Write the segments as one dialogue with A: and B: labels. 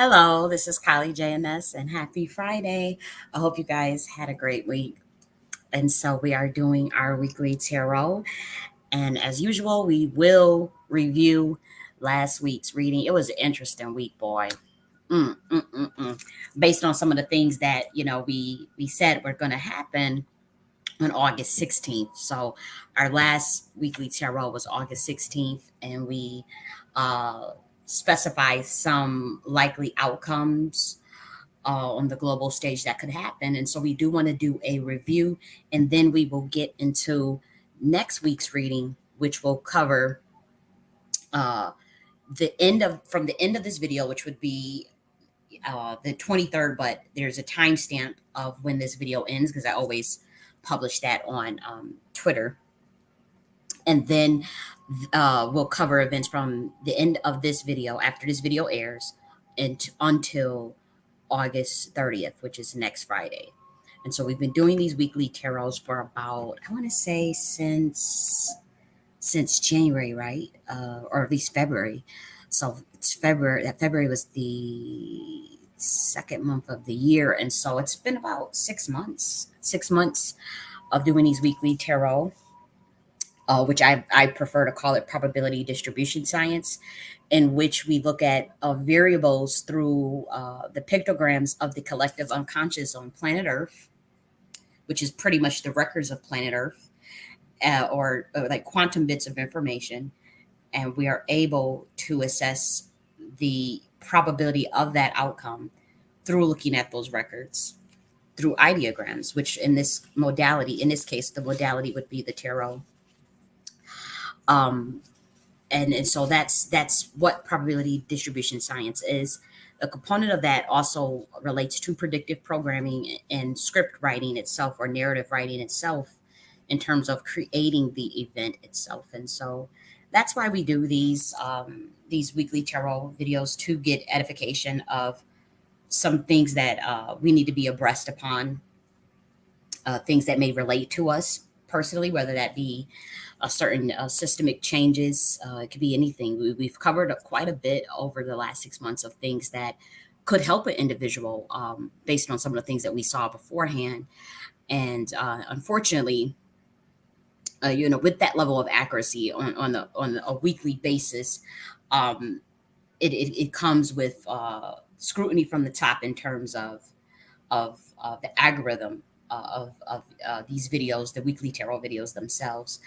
A: Hello, this is J.N.S. and happy Friday. I hope you guys had a great week. And so we are doing our weekly tarot. And as usual, we will review last week's reading. It was an interesting week, boy. Based on some of the things that, we said were going to happen on August 16th. So our last weekly tarot was August 16th, and we uh, specified some likely outcomes on the global stage that could happen. And so we do want to do a review, and then we will get into next week's reading, which will cover uh, from the end of this video, which would be the 23rd, but there's a timestamp of when this video ends because I always publish that on Twitter. And then we'll cover events from the end of this video after this video airs and until August 30th, which is next Friday. And so we've been doing these weekly tarots for about, I want to say since January, right? Or at least February. So it's February. That February was the second month of the year, and so it's been about 6 months. 6 months of doing these weekly tarot, which I prefer to call it probability distribution science, in which we look at variables through the pictograms of the collective unconscious on planet Earth, which is pretty much the records of planet Earth, or like quantum bits of information. And we are able to assess the probability of that outcome through looking at those records through ideograms, which in this case, the modality would be the tarot. Um, and so that's what probability distribution science is. A component of that also relates to predictive programming and script writing itself, or narrative writing itself, in terms of creating the event itself. And so that's why we do these weekly tarot videos, to get edification of some things that we need to be abreast upon, things that may relate to us personally, whether that be a certain systemic changes. It could be anything. We've covered quite a bit over the last 6 months of things that could help an individual, based on some of the things that we saw beforehand. And unfortunately, with that level of accuracy on a weekly basis, um, it comes with scrutiny from the top in terms of the algorithm of these videos, the weekly tarot videos themselves,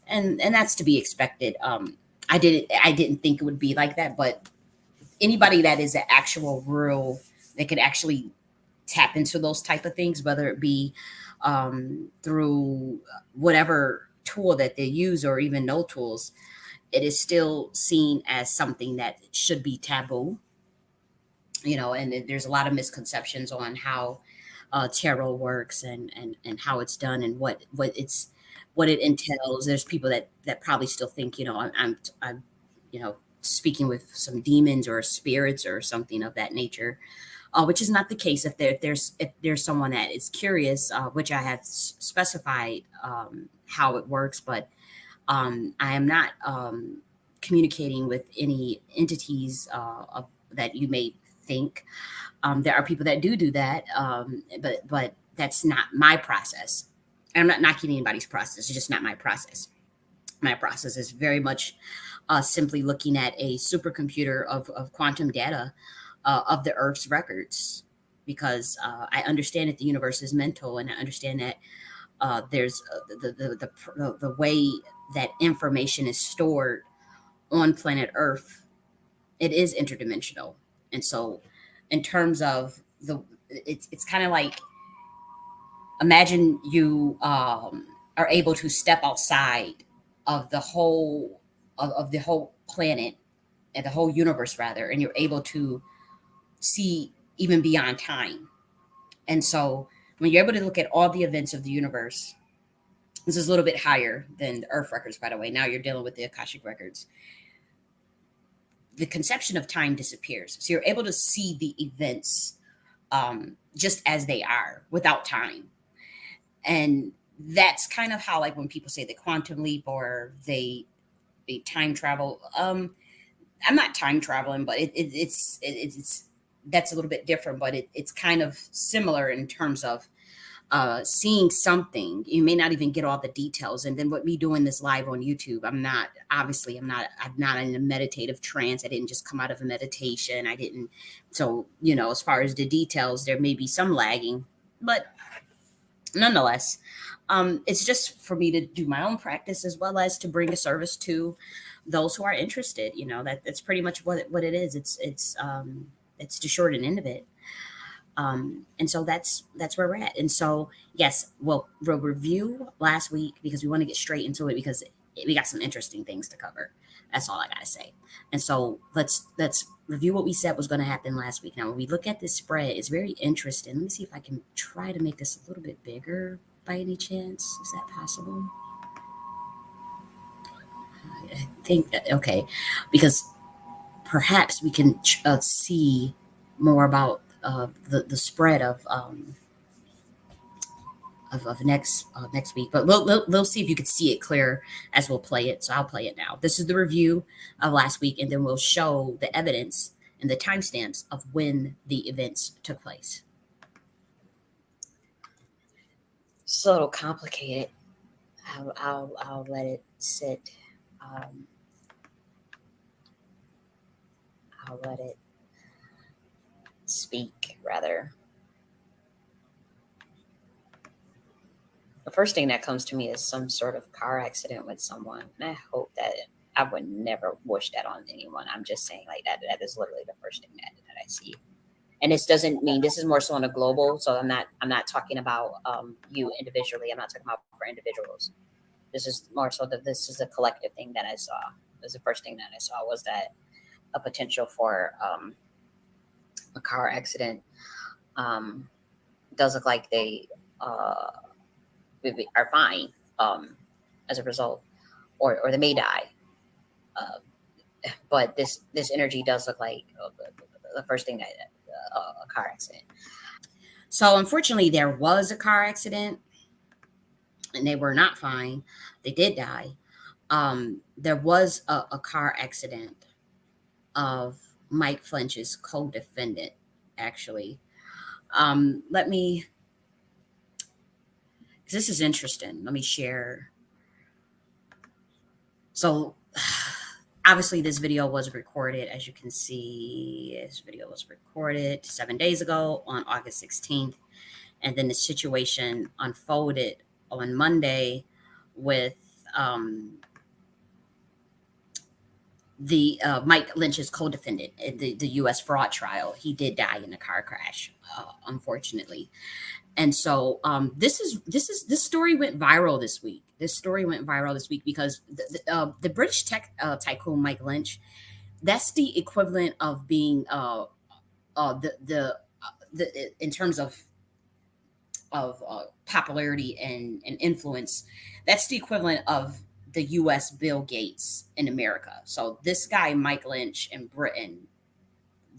A: and that's to be expected. I didn't think it would be like that, but anybody that is an actual real, that could actually tap into those type of things, whether it be through whatever tool that they use, or even no tools, it is still seen as something that should be taboo. And there's a lot of misconceptions on how tarot works, and how it's done, and what it entails. There's people that probably still think, I'm speaking with some demons or spirits or something of that nature, which is not the case. If there's someone that is curious, which I have specified how it works, but I am not communicating with any entities that you may think. There are people that do that, but that's not my process. And I'm not knocking anybody's process. It's just not my process. My process is very much simply looking at a supercomputer of quantum data of the Earth's records, because I understand that the universe is mental, and I understand that there's the way that information is stored on planet Earth. It is interdimensional. And so, in terms of it's kind of like, imagine you are able to step outside of the whole planet, and the whole universe rather, and you're able to see even beyond time. And so when you're able to look at all the events of the universe, this is a little bit higher than the Earth records, by the way. Now you're dealing with the Akashic records. The conception of time disappears. So you're able to see the events just as they are, without time. And that's kind of how, like, when people say the quantum leap, or they time travel. I'm not time traveling, but it's that's a little bit different, but it's kind of similar in terms of seeing something. You may not even get all the details. And then with me doing this live on YouTube, I'm not in a meditative trance. I didn't just come out of a meditation. I didn't. So, as far as the details, there may be some lagging, but nonetheless, it's just for me to do my own practice as well as to bring a service to those who are interested. That's pretty much what it is. It's the short and end of it. And so that's where we're at. And so yes, we'll review last week because we want to get straight into it because we got some interesting things to cover. That's all I gotta say. And so let's review what we said was going to happen last week. Now, when we look at this spread, it's very interesting. Let me see if I can try to make this a little bit bigger by any chance. Is that possible? I think okay, because perhaps we can see more about the spread of next week. But we'll see if you can see it clear as we'll play it. So I'll play it now. This is the review of last week, and then we'll show the evidence and the timestamps of when the events took place. It's a little complicated. I'll let it sit. I'll let it speak, rather. The first thing that comes to me is some sort of car accident with someone. And I hope that I would never wish that on anyone. I'm just saying like that. That is literally the first thing that I see. And this doesn't mean this is more so on a global. So I'm not talking about you individually. I'm not talking about for individuals. This is more so that this is a collective thing that I saw. This is the first thing that I saw was that a potential for a car accident. Does look like they are fine as a result, or they may die. But this energy does look like the first thing that a car accident. So unfortunately, there was a car accident, and they were not fine. They did die. There was a car accident of Mike Lynch's co-defendant, actually. Let me. This is interesting. Let me share. So obviously this video was recorded, as you can see. This video was recorded 7 days ago on August 16th. And then the situation unfolded on Monday with the Mike Lynch's co-defendant in the U.S. fraud trial. He did die in a car crash, unfortunately. And so this story went viral this week. This story went viral this week because the British tech tycoon Mike Lynch, that's the equivalent of being the in terms of popularity and influence. That's the equivalent of the U.S. Bill Gates in America. So this guy Mike Lynch in Britain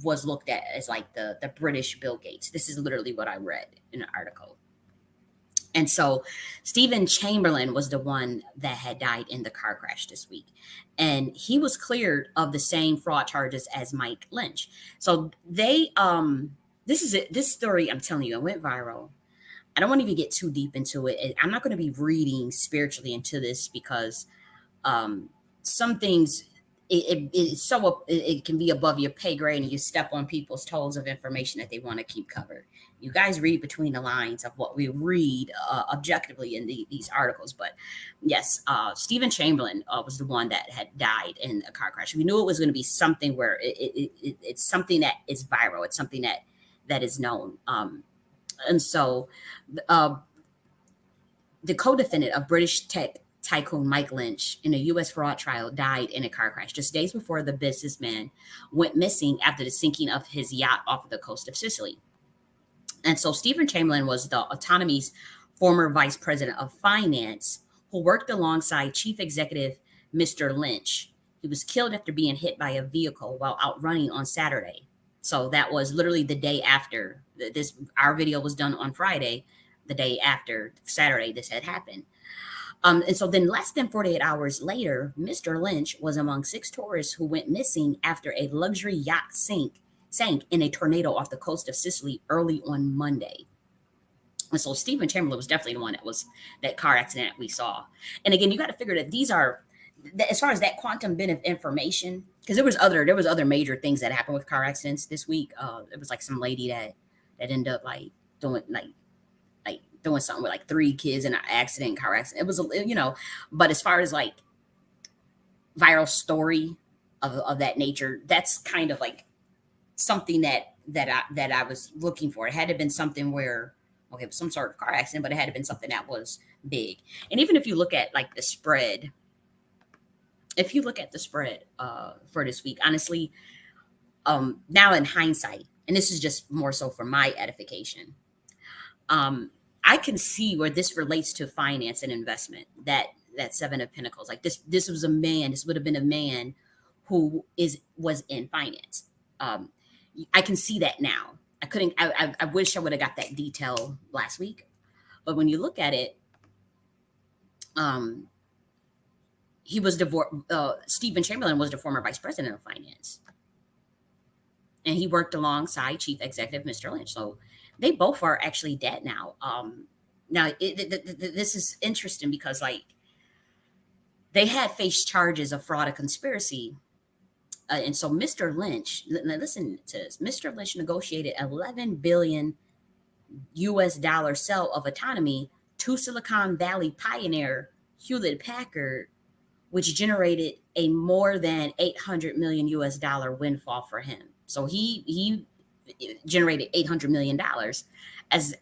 A: was looked at as like the British Bill Gates. This is literally what I read in an article. And so Stephen Chamberlain was the one that had died in the car crash this week. And he was cleared of the same fraud charges as Mike Lynch. So they this is it. This story, I'm telling you, it went viral. I don't want to even get too deep into it. I'm not going to be reading spiritually into this because some things it can be above your pay grade and you step on people's toes of information that they want to keep covered. You guys read between the lines of what we read objectively in these articles. But yes, Stephen Chamberlain was the one that had died in a car crash. We knew it was going to be something where it's something that is viral. It's something that is known. And so the co-defendant of British tech tycoon Mike Lynch in a U.S. fraud trial died in a car crash just days before the businessman went missing after the sinking of his yacht off of the coast of Sicily. And so Stephen Chamberlain was the autonomy's former vice president of finance who worked alongside chief executive Mr. Lynch. He was killed after being hit by a vehicle while out running on Saturday. So that was literally the day after this. Our video was done on Friday, the day after Saturday this had happened. And so then less than 48 hours later, Mr. Lynch was among 6 tourists who went missing after a luxury yacht sank sank in a tornado off the coast of Sicily early on Monday. And so Stephen Chamberlain was definitely the one that was that car accident we saw. And again, you got to figure that these are as far as that quantum bit of information, because there was other major things that happened with car accidents this week. It was like some lady that ended up doing like doing something with like three kids in an accident, car accident. It was but as far as like viral story of that nature, that's kind of like something that I was looking for. It had to have been something where okay, it was some sort of car accident, but it had to have been something that was big. And even if you look at like the spread, if you look at the spread for this week, honestly, now in hindsight, and this is just more so for my edification, um, I can see where this relates to finance and investment. That Seven of Pentacles, like this was a man. This would have been a man who was in finance. Um, I can see that now. I couldn't. I wish I would have got that detail last week. But when you look at it, um, he was divorced. Stephen Chamberlain was the former vice president of finance, and he worked alongside chief executive Mr. Lynch. So they both are actually dead now. Now this is interesting because like they had faced charges of fraud and conspiracy. And so Mr. Lynch, listen to this. Mr. Lynch negotiated 11 billion US dollar sale of autonomy to Silicon Valley pioneer Hewlett Packard, which generated a more than 800 million US dollar windfall for him. So he generated 800 million dollars as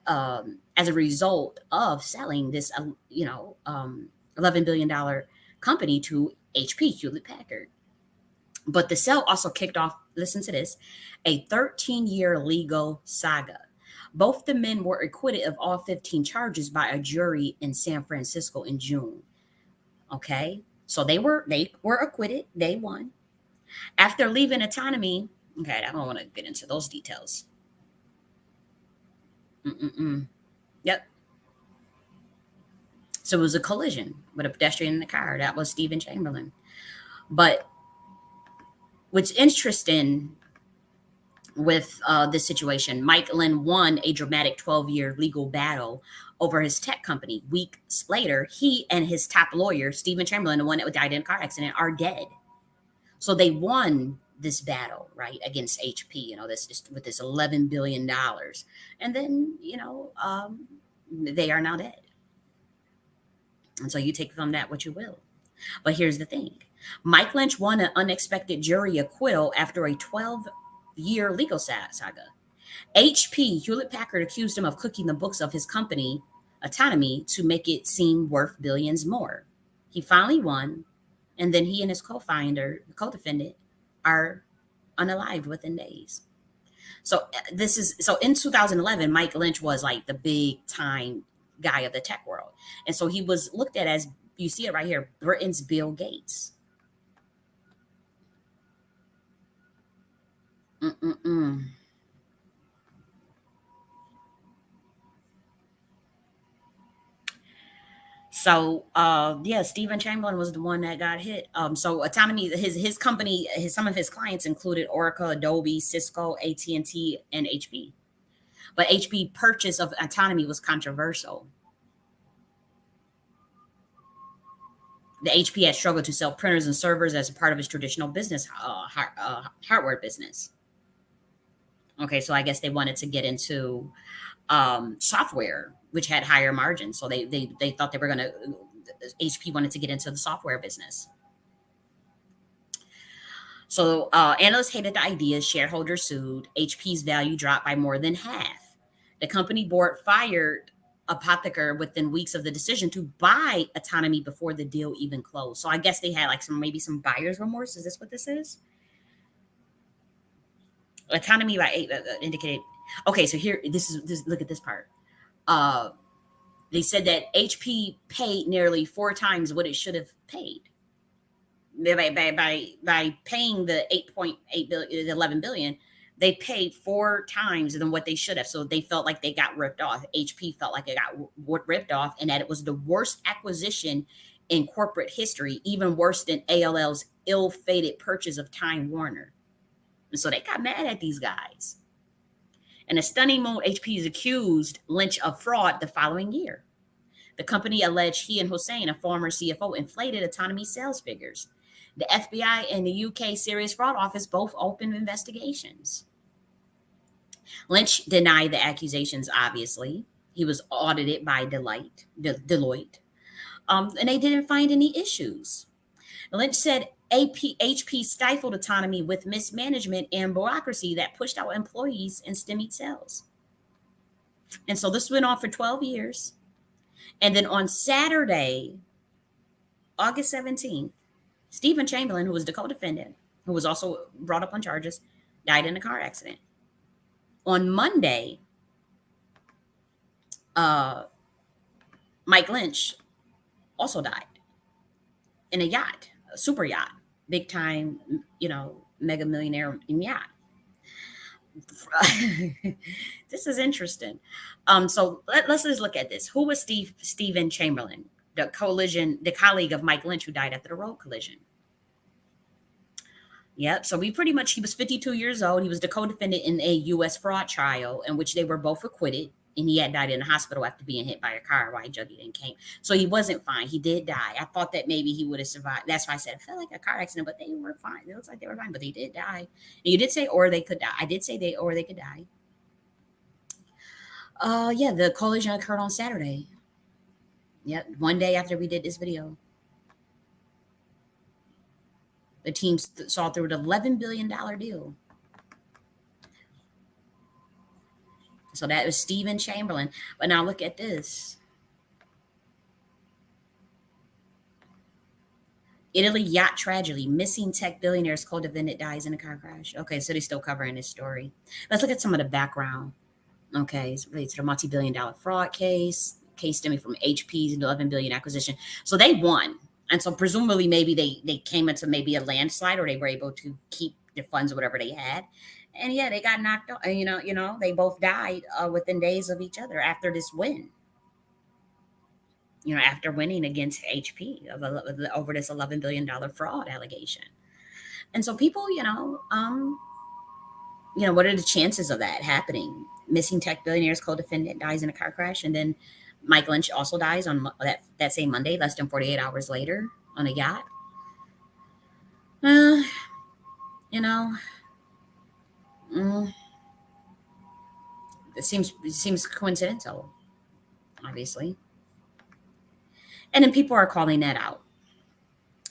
A: a result of selling this 11 billion dollar company to HP Hewlett Packard. But the sale also kicked off, listen to this, a 13-year legal saga. Both the men were acquitted of all 15 charges by a jury in San Francisco in June. Okay? So they were acquitted. They won. After leaving autonomy, okay, I don't want to get into those details. Mm-mm-mm. Yep. So it was a collision with a pedestrian in the car. That was Stephen Chamberlain. But what's interesting with this situation, Mike Lynn won a dramatic 12-year legal battle over his tech company. Weeks later, he and his top lawyer, Stephen Chamberlain, the one that died in a car accident, are dead. So they won this battle, right, against HP, this with this $11 billion. And then, they are now dead. And so you take from that what you will. But here's the thing. Mike Lynch won an unexpected jury acquittal after a 12-year legal saga. HP, Hewlett Packard, accused him of cooking the books of his company, Autonomy, to make it seem worth billions more. He finally won, and then he and his co-defendant, are unalived within days. So in 2011, Mike Lynch was like the big time guy of the tech world, and so he was looked at as, you see it right here, Britain's Bill Gates. Mm-mm-mm. So yeah, Stephen Chamberlain was the one that got hit. So autonomy, his company, some of his clients included Oracle, Adobe, Cisco, AT&T, and HP. But HP purchase of autonomy was controversial. The HP had struggled to sell printers and servers as a part of its traditional business, hardware business. Okay, so I guess they wanted to get into software, which had higher margins. So they thought they were going to, HP wanted to get into the software business. So analysts hated the idea. Shareholders sued. HP's value dropped by more than half. The company board fired Apotheker within weeks of the decision to buy autonomy before the deal even closed. So I guess they had like maybe some buyer's remorse. Is this what this is? Autonomy by indicated. Okay, so here, this. Look at this part. Uh, they said that HP paid nearly 4 times what it should have paid by paying the 8.8 billion, 11 billion. They paid 4 times than what they should have. So they felt like they got ripped off. HP felt like it got ripped off, and that it was the worst acquisition in corporate history, even worse than ALL's ill-fated purchase of Time Warner. And so they got mad at these guys. In a stunning move, HP is accused Lynch of fraud the following year. The company alleged he and Hussein, a former CFO, inflated autonomy sales figures. The FBI and the UK Serious Fraud Office both opened investigations. Lynch denied the accusations, obviously. He was audited by Deloitte, and they didn't find any issues. Lynch said HP stifled autonomy with mismanagement and bureaucracy that pushed out employees and stymied sales. And so this went on for 12 years. And then on Saturday, August 17th, Stephen Chamberlain, who was the co-defendant, who was also brought up on charges, died in a car accident. On Monday, uh, Mike Lynch also died in a yacht, a super yacht, big time, mega millionaire yacht. This is interesting. So let's just look at this. Who was Stephen Chamberlain, the colleague of Mike Lynch who died after the road collision? Yep. So he was 52 years old. He was the co-defendant in a U.S. fraud trial in which they were both acquitted. And he had died in the hospital after being hit by a car while Juggy then came. So he wasn't fine. He did die. I thought that maybe he would have survived. That's why I said it felt like a car accident, but they were fine. It looks like they were fine, but they did die. And you did say, or they could die. I did say they could die. Yeah, the collision occurred on Saturday. Yep, one day after we did this video. The team saw through an $11 billion deal. So that was Stephen Chamberlain. But now look at this. Italy yacht tragedy. Missing tech billionaire's co-defendant dies in a car crash. Okay, so they're still covering this story. Let's look at some of the background. Okay, it's related to the multi-billion dollar fraud case stemming from HP's $11 billion acquisition. So they won. And so presumably maybe they came into maybe a landslide or they were able to keep their funds or whatever they had. And yeah, they got knocked out. They both died within days of each other after this win. After winning against HP over this $11 billion fraud allegation. And so people, what are the chances of that happening? Missing tech billionaire's co-defendant dies in a car crash, and then Mike Lynch also dies on that same Monday, less than 48 hours later, on a yacht. Uh, you know, mm, it seems coincidental, obviously. And then people are calling that out.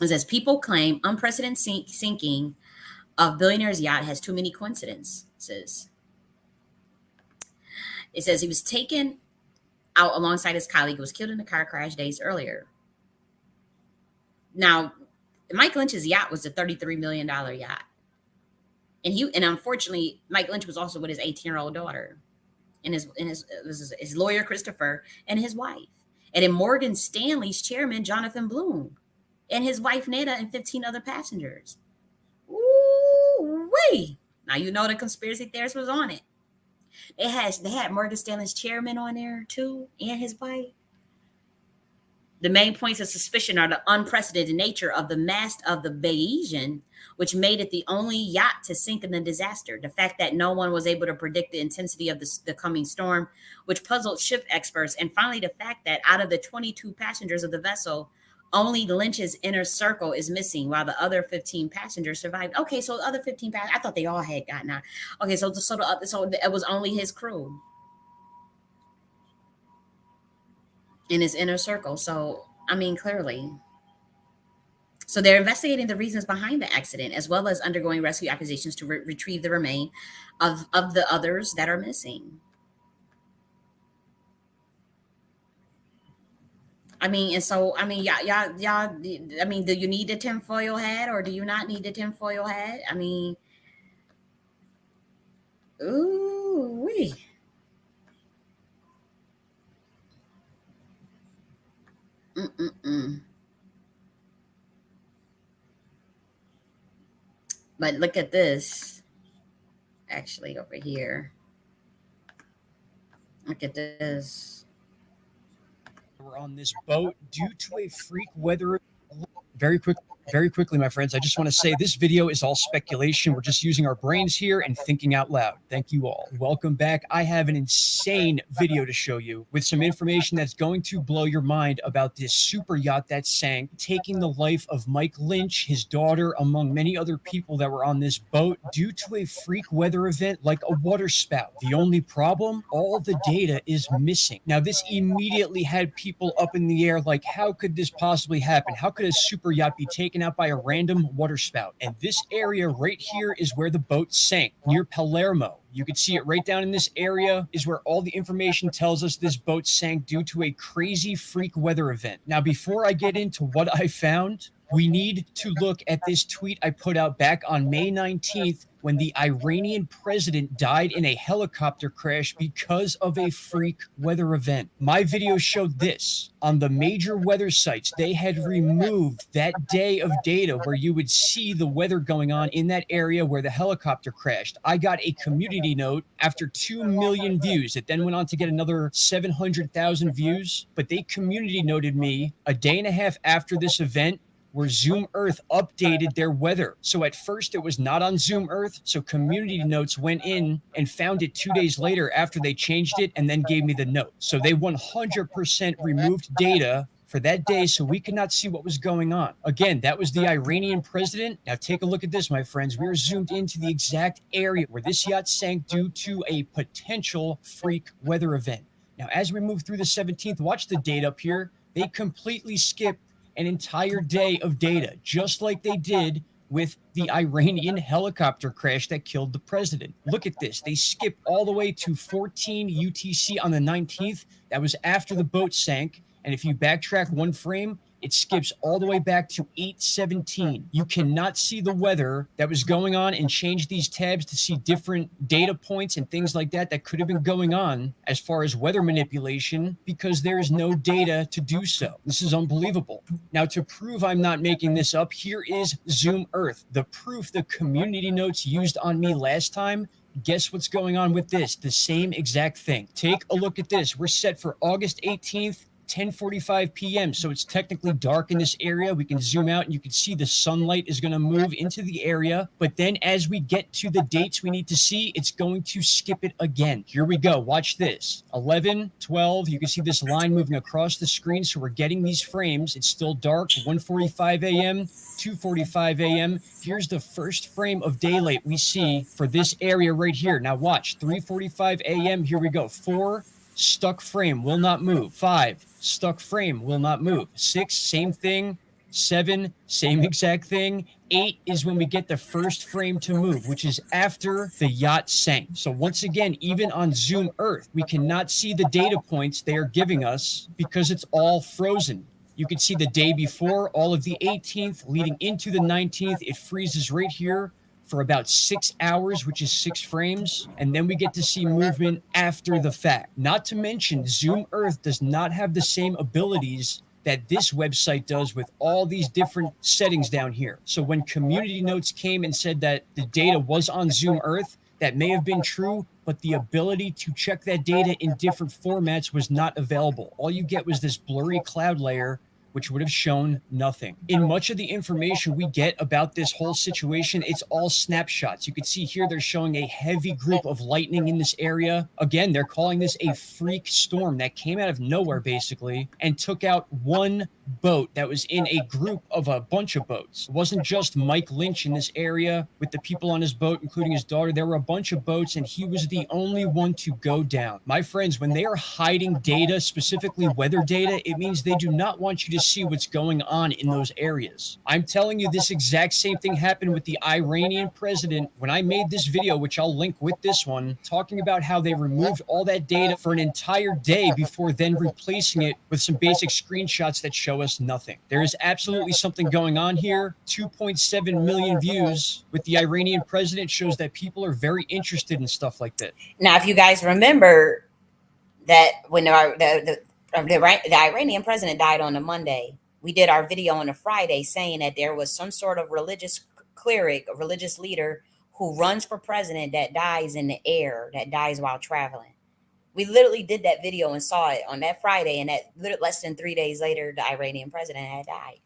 A: It says people claim unprecedented sinking of billionaire's yacht has too many coincidences. It says he was taken out alongside his colleague who was killed in a car crash days earlier. Now, Mike Lynch's yacht was a $33 million yacht. And unfortunately, Mike Lynch was also with his 18-year-old daughter and his lawyer, Christopher, and his wife. And then Morgan Stanley's chairman, Jonathan Bloom, and his wife, Nada, and 15 other passengers. Ooh-wee. Now, the conspiracy theorist was on it. They had Morgan Stanley's chairman on there, too, and his wife. The main points of suspicion are the unprecedented nature of the mast of the Bayesian, which made it the only yacht to sink in the disaster. The fact that no one was able to predict the intensity of the coming storm, which puzzled ship experts. And finally, the fact that out of the 22 passengers of the vessel, only Lynch's inner circle is missing, while the other 15 passengers survived. Okay, so the other 15 passengers, I thought they all had gotten out. Okay, so it was only his crew in his inner circle. So, clearly. So they're investigating the reasons behind the accident, as well as undergoing rescue operations to retrieve the remain of the others that are missing. Y'all. Do you need the tinfoil hat or do you not need the tinfoil hat? Ooh wee. Mm-mm-mm. But look at this. Actually, over here. Look at this.
B: Were on this boat due to a freak weather Very quickly, my friends, I just want to say this video is all speculation. We're just using our brains here and thinking out loud. Thank you all. Welcome back. I have an insane video to show you with some information that's going to blow your mind about this super yacht that sank, taking the life of Mike Lynch, his daughter, among many other people that were on this boat due to a freak weather event like a water spout. The only problem, all the data is missing. Now, this immediately had people up in the air like, how could this possibly happen? How could a super yacht be taken out by a random water spout? And this area right here is where the boat sank, near Palermo. You can see it right down in this area is where all the information tells us this boat sank due to a crazy freak weather event. Now, before I get into what I found, we need to look at this tweet I put out back on May 19th when the Iranian president died in a helicopter crash because of a freak weather event. My video showed this. On the major weather sites, they had removed that day of data where you would see the weather going on in that area where the helicopter crashed. I got a community note after 2 million views. It then went on to get another 700,000 views, but they community noted me a day and a half after this event where Zoom Earth updated their weather. So at first it was not on Zoom Earth, so community notes went in and found it 2 days later after they changed it and then gave me the note. So they 100% removed data for that day so we could not see what was going on. Again, that was the Iranian president. Now take a look at this, my friends. We are zoomed into the exact area where this yacht sank due to a potential freak weather event. Now, as we move through the 17th, watch the date up here. They completely skipped an entire day of data, just like they did with the Iranian helicopter crash that killed the president. Look at this. They skipped all the way to 14 UTC on the 19th. That was after the boat sank. And if you backtrack one frame, it skips all the way back to 8:17. You cannot see the weather that was going on and change these tabs to see different data points and things like that that could have been going on as far as weather manipulation because there is no data to do so. This is unbelievable. Now, to prove I'm not making this up, here is Zoom Earth, the proof the community notes used on me last time. Guess what's going on with this? The same exact thing. Take a look at this. We're set for August 18th. 10:45 p.m. So it's technically dark in this area. We can zoom out and you can see the sunlight is going to move into the area. But then as we get to the dates we need to see, it's going to skip it again. Here we go. Watch this. 11, 12. You can see this line moving across the screen. So we're getting these frames. It's still dark. 1:45 a.m., 2:45 a.m. Here's the first frame of daylight we see for this area right here. Now watch. 3:45 a.m. Here we go. 4. Stuck frame will not move. 5, stuck frame will not move. 6, same thing. 7, same exact thing. 8 is when we get the first frame to move, which is after the yacht sank. So once again, even on Zoom Earth, we cannot see the data points they are giving us because it's all frozen. You can see the day before, all of the 18th leading into the 19th. It freezes right here for about 6 hours, which is 6 frames. And then we get to see movement after the fact. Not to mention, Zoom Earth does not have the same abilities that this website does with all these different settings down here. So when community notes came and said that the data was on Zoom Earth, that may have been true, but the ability to check that data in different formats was not available. All you get was this blurry cloud layer, which would have shown nothing. In much of the information we get about this whole situation, it's all snapshots. You can see here they're showing a heavy group of lightning in this area. Again, they're calling this a freak storm that came out of nowhere, basically, and took out one boat that was in a group of a bunch of boats. It wasn't just Mike Lynch in this area with the people on his boat, including his daughter. There were a bunch of boats, and he was the only one to go down. My friends, when they are hiding data, specifically weather data, it means they do not want you to see what's going on in those areas. I'm telling you, this exact same thing happened with the Iranian president when I made this video, which I'll link with this one, talking about how they removed all that data for an entire day before then replacing it with some basic screenshots that show us nothing. There is absolutely something going on here. 2.7 million views with the Iranian president shows that people are very interested in stuff like that.
A: Now, if you guys remember that when the Iranian president died on a Monday, we did our video on a Friday saying that there was some sort of religious cleric, a religious leader who runs for president that dies in the air, that dies while traveling. We literally did that video and saw it on that Friday, and that less than 3 days later, the Iranian president had died.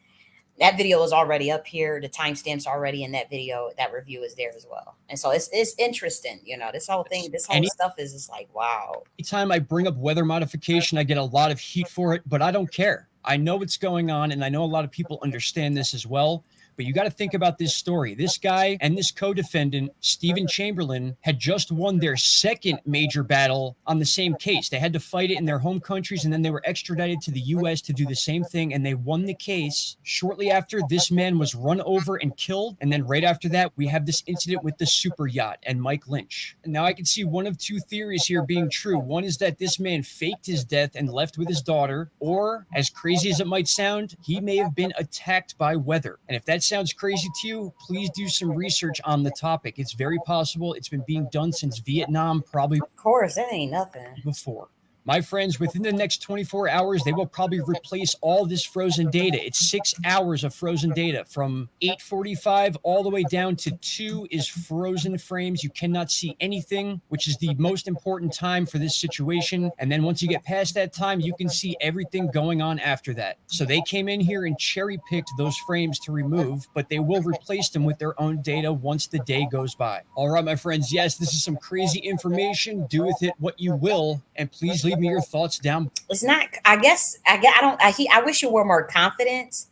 A: That video is already up here. The timestamps already in that video. That review is there as well. And so it's interesting. This whole thing, this whole stuff is just like, wow.
B: Anytime I bring up weather modification, I get a lot of heat for it, but I don't care. I know what's going on, and I know a lot of people understand this as well. But you got to think about this story. This guy and this co-defendant, Stephen Chamberlain, had just won their second major battle on the same case. They had to fight it in their home countries, and then they were extradited to the U.S. to do the same thing, and they won the case. Shortly after, this man was run over and killed, and then right after that, we have this incident with the super yacht and Mike Lynch. And now I can see one of two theories here being true. One is that this man faked his death and left with his daughter, or, as crazy as it might sound, he may have been attacked by weather. And if that sounds crazy to you, please do some research on the topic. It's very possible. It's been being done since Vietnam, probably.
A: Of course, that ain't nothing.
B: Before. My friends, within the next 24 hours, they will probably replace all this frozen data. It's 6 hours of frozen data from 8:45 all the way down to 2 is frozen frames. You cannot see anything, which is the most important time for this situation. And then once you get past that time, you can see everything going on after that. So they came in here and cherry picked those frames to remove, but they will replace them with their own data once the day goes by. All right, my friends. Yes, this is some crazy information. Do with it what you will. And please leave me your thoughts down.
A: It's not. I wish you were more confident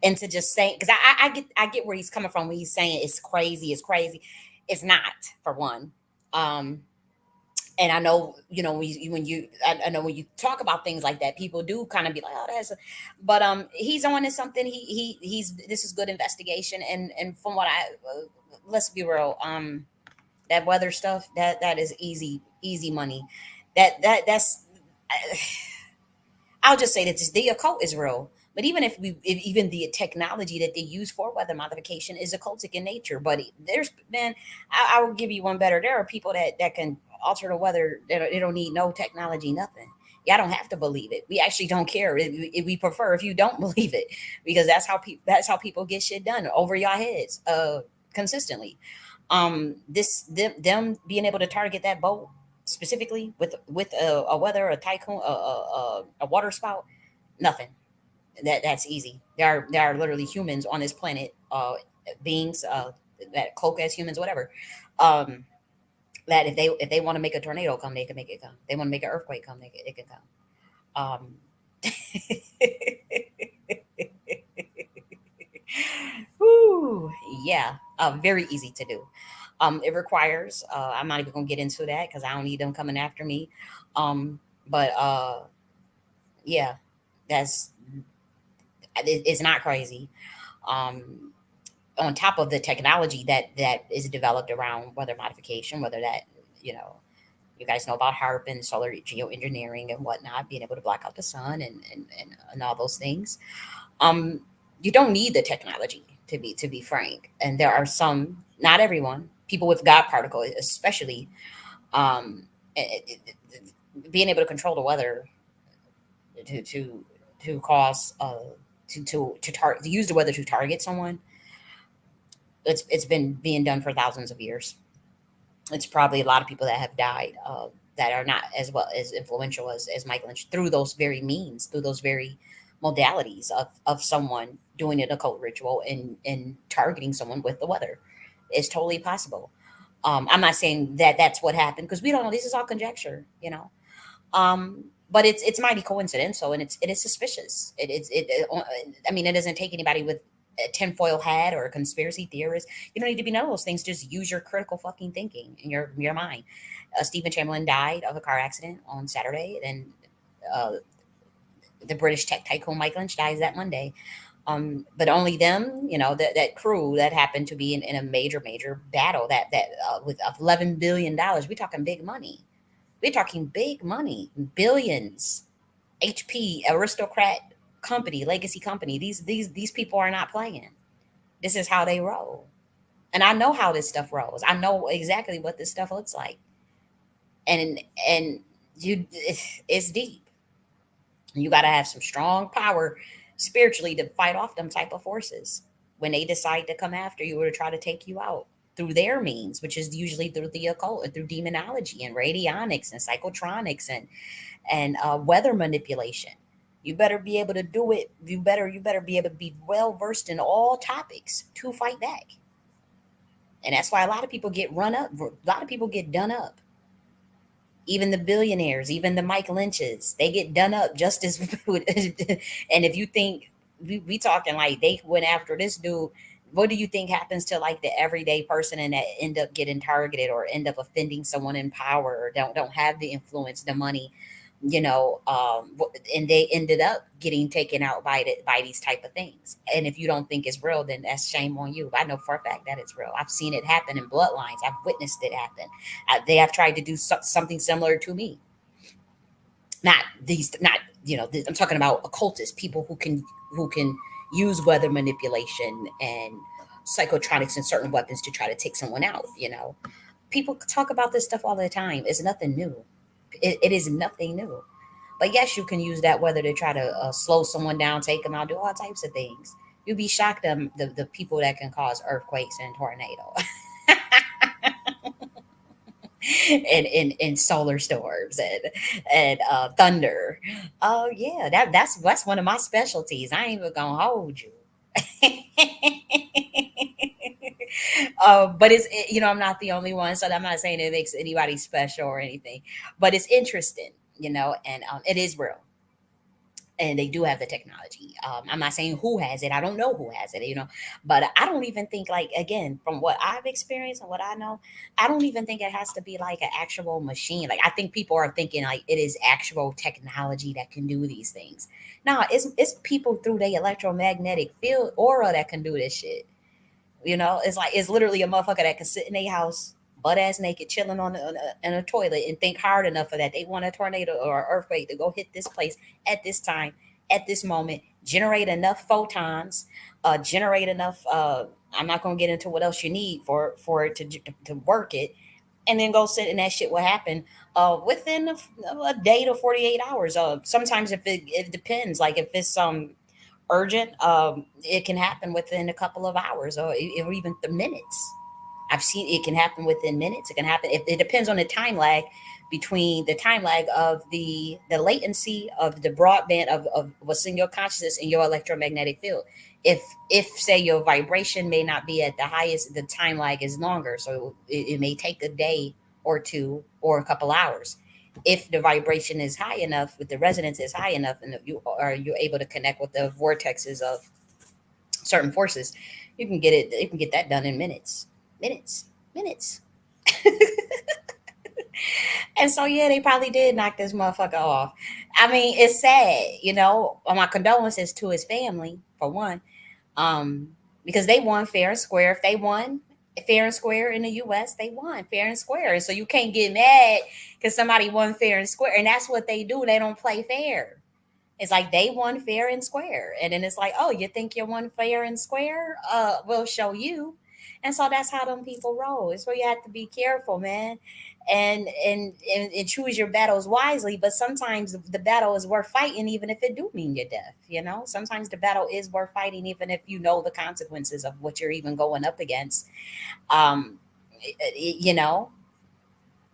A: into just saying, because I get where he's coming from when he's saying it's crazy. It's crazy. It's not, for one. And I know, I know when you talk about things like that, people do kind of be like, oh, but he's on to something. This is good investigation. And from what let's be real, that weather stuff, that is easy money. That's I'll just say that the occult is real. But if even the technology that they use for weather modification is occultic in nature, but I will give you one better. There are people that can alter the weather. They don't need no technology, nothing. Yeah, I don't have to believe it. We actually don't care. We prefer if you don't believe it, because that's how people get shit done over your heads, consistently. Them being able to target that boat specifically with a weather, a typhoon, a water spout, nothing. That's easy. There are literally humans on this planet, beings, that cloak as humans, whatever. Um, that if they want to make a tornado come, they can make it come. They want to make an earthquake come, it can come. Whew, yeah, very easy to do. It requires. I'm not even gonna get into that because I don't need them coming after me. But yeah, that's it's not crazy. Um, on top of the technology that is developed around weather modification, whether that you know you guys know about HARP and solar geoengineering and whatnot, being able to block out the sun and all those things. Um, you don't need the technology to be frank. And there are some, not everyone, people with God particle, especially, um, being able to control the weather to to to cause to use the weather to target someone. It's been being done for thousands of years. It's probably a lot of people that have died, that are not as well as influential as Mike Lynch, through those very means, through those very modalities of someone doing an occult ritual and targeting someone with the weather. It's totally possible. I'm not saying that that's what happened, because we don't know. This is all conjecture. But it's mighty coincidental, and it is suspicious. I mean, it doesn't take anybody with a tinfoil hat or a conspiracy theorist. You don't need to be none of those things. Just use your critical fucking thinking in your mind. Stephen Chamberlain died of a car accident on Saturday, and uh, the British tech tycoon Mike Lynch dies that Monday. But only them, that crew that happened to be in a major battle that with $11 billion. We're talking big money. We're talking big money, billions. HP, aristocrat company, legacy company. These people are not playing. This is how they roll, and I know how this stuff rolls. I know exactly what this stuff looks like, and it's deep. You got to have some strong power spiritually to fight off them type of forces when they decide to come after you or to try to take you out through their means, which is usually through the occult and through demonology and radionics and psychotronics and weather manipulation. You better be able to do it. You better be able to be well versed in all topics to fight back. And that's why a lot of people get run up. A lot of people get done up. Even the billionaires, even the Mike Lynches, they get done up just as. And if you think we talking like they went after this dude, what do you think happens to like the everyday person and that end up getting targeted or end up offending someone in power or don't have the influence, the money, and they ended up getting taken out by these type of things. And if you don't think it's real, then that's shame on you. I know for a fact that it's real. I've seen it happen in bloodlines. I've witnessed it happen. They have tried to do something similar to me. Not these, not I'm talking about occultists, people who can use weather manipulation and psychotronics and certain weapons to try to take someone out. People talk about this stuff all the time. It's nothing new. It is nothing new. But yes, you can use that weather to try to slow someone down, take them out, do all types of things. You'd be shocked the people that can cause earthquakes and tornadoes and solar storms and thunder. Oh yeah, that's one of my specialties. I ain't even gonna hold you. But I'm not the only one, so I'm not saying it makes anybody special or anything. But it's interesting, and it is real, and they do have the technology. I'm not saying who has it. I don't know who has it, but I don't even think, like, again, from what I've experienced and what I know, I don't even think it has to be like an actual machine. Like, I think people are thinking like it is actual technology that can do these things. No, it's people through their electromagnetic field aura that can do this shit. It's like it's literally a motherfucker that can sit in a house, butt ass naked, chilling in a toilet, and think hard enough for that they want a tornado or an earthquake to go hit this place at this time, at this moment, generate enough photons, generate enough. I'm not gonna get into what else you need for it to work it, and then go sit and that shit will happen within a day to 48 hours. Sometimes if it depends, like if it's urgent, it can happen within a couple of hours or even the minutes. I've seen it can happen within minutes. It can happen. It depends on the time lag between the time lag of the latency of the broadband of what's in your consciousness and your electromagnetic field. If say your vibration may not be at the highest, the time lag is longer, so it may take a day or two or a couple hours. If the vibration is high enough, with the resonance is high enough, and you're able to connect with the vortexes of certain forces, you can get that done in minutes. And so yeah, they probably did knock this motherfucker off. I mean, it's sad, my condolences to his family for one, um because they won fair and square. If they won fair and square in the US, they won fair and square. And so you can't get mad because somebody won fair and square. And that's what they do. They don't play fair. It's like they won fair and square. And then it's like, oh, you think you won fair and square? We'll show you. And so that's how them people roll. It's where you have to be careful, man. And choose your battles wisely. But sometimes the battle is worth fighting, even if it do mean your death. Sometimes the battle is worth fighting, even if you know the consequences of what you're even going up against. Um, you know,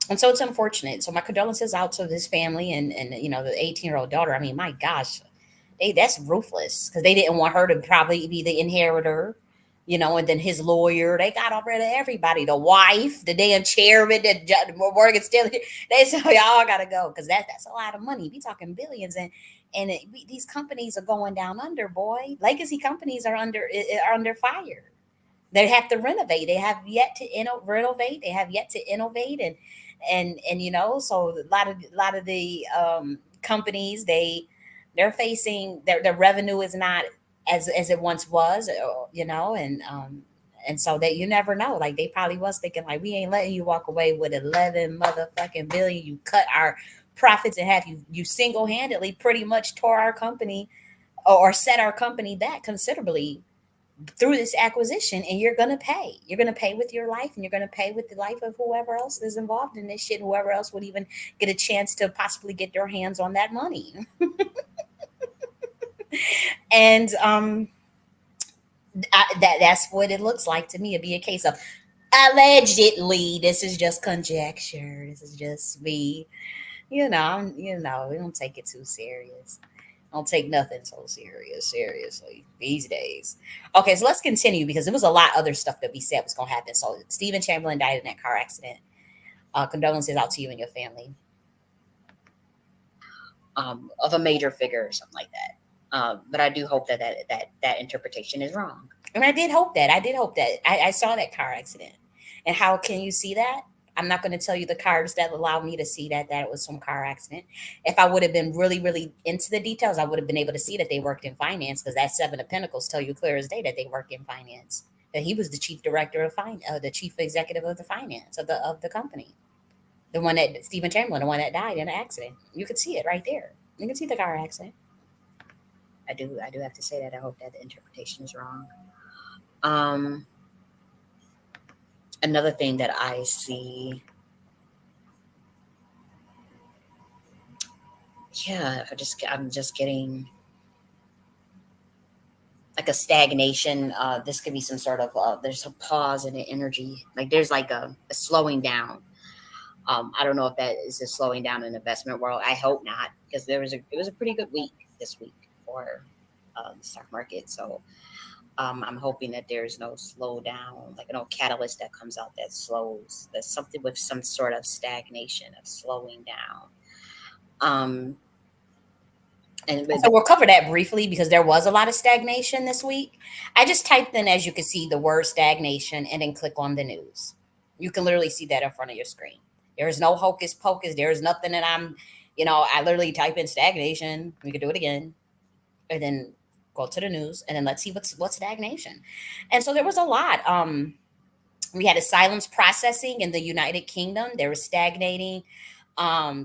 A: and so it's unfortunate. So my condolences out to this family and the 18-year-old daughter. I mean, my gosh, that's ruthless because they didn't want her to probably be the inheritor. And then his lawyer, they got rid of everybody. The wife, the damn chairman, Morgan Stanley. They said y'all gotta go because that's a lot of money. We talking billions, these companies are going down under. Boy, legacy companies are under fire. They have to renovate. They have yet to renovate. They have yet to innovate, so a lot of the companies, they're facing their revenue is not as it once was, and so that you never know. Like they probably was thinking like, we ain't letting you walk away with 11 motherfucking billion. You cut our profits in half. You single handedly pretty much tore our company or set our company back considerably through this acquisition, and you're going to pay with your life, and you're going to pay with the life of whoever else is involved in this shit, whoever else would even get a chance to possibly get their hands on that money. And that's what it looks like to me. It'd be a case of allegedly. This is just conjecture. This is just me. We don't take it too serious. Don't take nothing so seriously these days. Okay, so let's continue because there was a lot other stuff that we said was going to happen. So Stephen Chamberlain died in that car accident. Condolences out to you and your family, of a major figure or something like that. But I do hope that interpretation is wrong. And I did hope that. I did hope that. I saw that car accident. And how can you see that? I'm not going to tell you the cards that allow me to see that it was some car accident. If I would have been really, really into the details, I would have been able to see that they worked in finance because that Seven of Pentacles tell you clear as day that they work in finance. That he was the chief director of finance, the chief executive of the finance of the company. The one that Stephen Chamberlain, the one that died in an accident. You could see it right there. You can see the car accident. I do have to say that I hope that the interpretation is wrong. Um, Another thing that I see, yeah, I'm just getting like a stagnation. This could be some sort of there's a pause in the energy. Like there's like a slowing down. I don't know if that is a slowing down in the investment world. I hope not, because it was a pretty good week this week for the stock market. So I'm hoping that there's no slowdown, like no catalyst that comes out that slows. There's something with some sort of stagnation of slowing down. Um, and so we'll cover that briefly because there was a lot of stagnation this week. I just typed in, as you can see, the word stagnation and then click on the news. You can literally see that in front of your screen. There is no hocus pocus. There is nothing that I literally type in stagnation. We could do it again and then go to the news and then let's see what's stagnation. And so there was a lot. We had a silence processing in the United Kingdom. They were stagnating.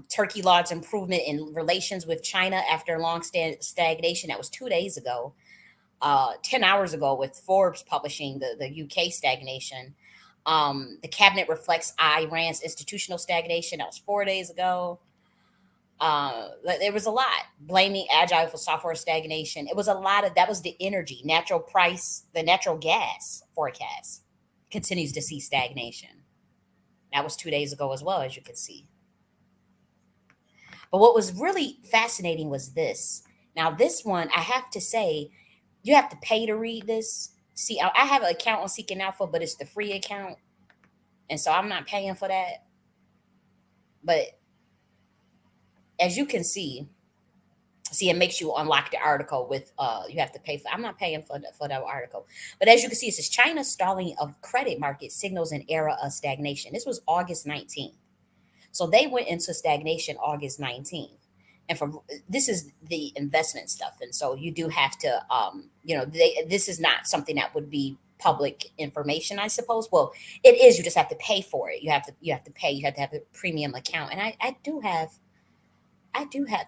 A: Turkey lauds improvement in relations with China after long stagnation. That was 2 days ago. 10 hours ago, with Forbes publishing the UK stagnation. The cabinet reflects Iran's institutional stagnation. That was 4 days ago. There was a lot blaming agile for software stagnation. It was a lot of that was the energy, natural price, the natural gas forecast continues to see stagnation. That was 2 days ago as well, as you can see. But what was really fascinating was this. Now, this one, I have to say, you have to pay to read this. See, I have an account on Seeking Alpha, but it's the free account. And so I'm not paying for that. But as you can see, it makes you unlock the article with you have to pay for. I'm not paying for that article. But as you can see, it says China's stalling of credit market signals an era of stagnation. This was August 19th. So they went into stagnation August 19th. And this is the investment stuff. And so you do have to this is not something that would be public information, I suppose. Well, it is, you just have to pay for it. You have to pay, you have to have a premium account. And I do have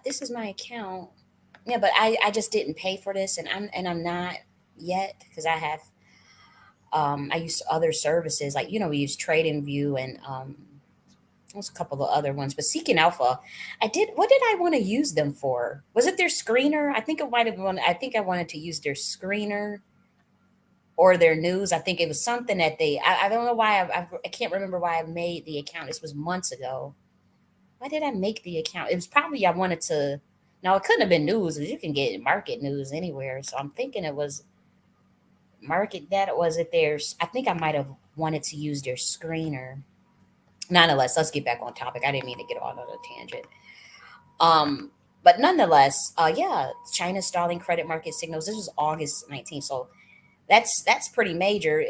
A: this is my account. Yeah, but I just didn't pay for this and I'm not yet because I use other services like we use TradingView and there's a couple of other ones, but Seeking Alpha, what did I want to use them for? Was it their screener? I think it might have been, I think I wanted to use their screener or their news. I think it was something that I don't know why, I can't remember why I made the account. This was months ago. Why did I make the account? It was probably, I wanted to, no, it couldn't have been news because you can get market news anywhere. So I'm thinking it was market data. Was it theirs? I think I might have wanted to use their screener. Nonetheless, let's get back on topic. I didn't mean to get on a tangent. But nonetheless, yeah, China's stalling credit market signals. This was August 19th, so that's pretty major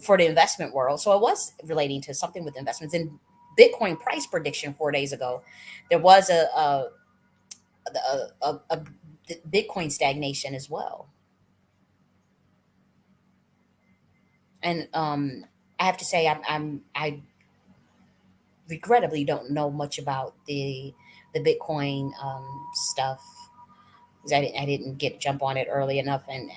A: for the investment world. So it was relating to something with investments and Bitcoin price prediction 4 days ago. There was a Bitcoin stagnation as well, and I have to say I regrettably don't know much about the Bitcoin stuff because I didn't get jump on it early enough, and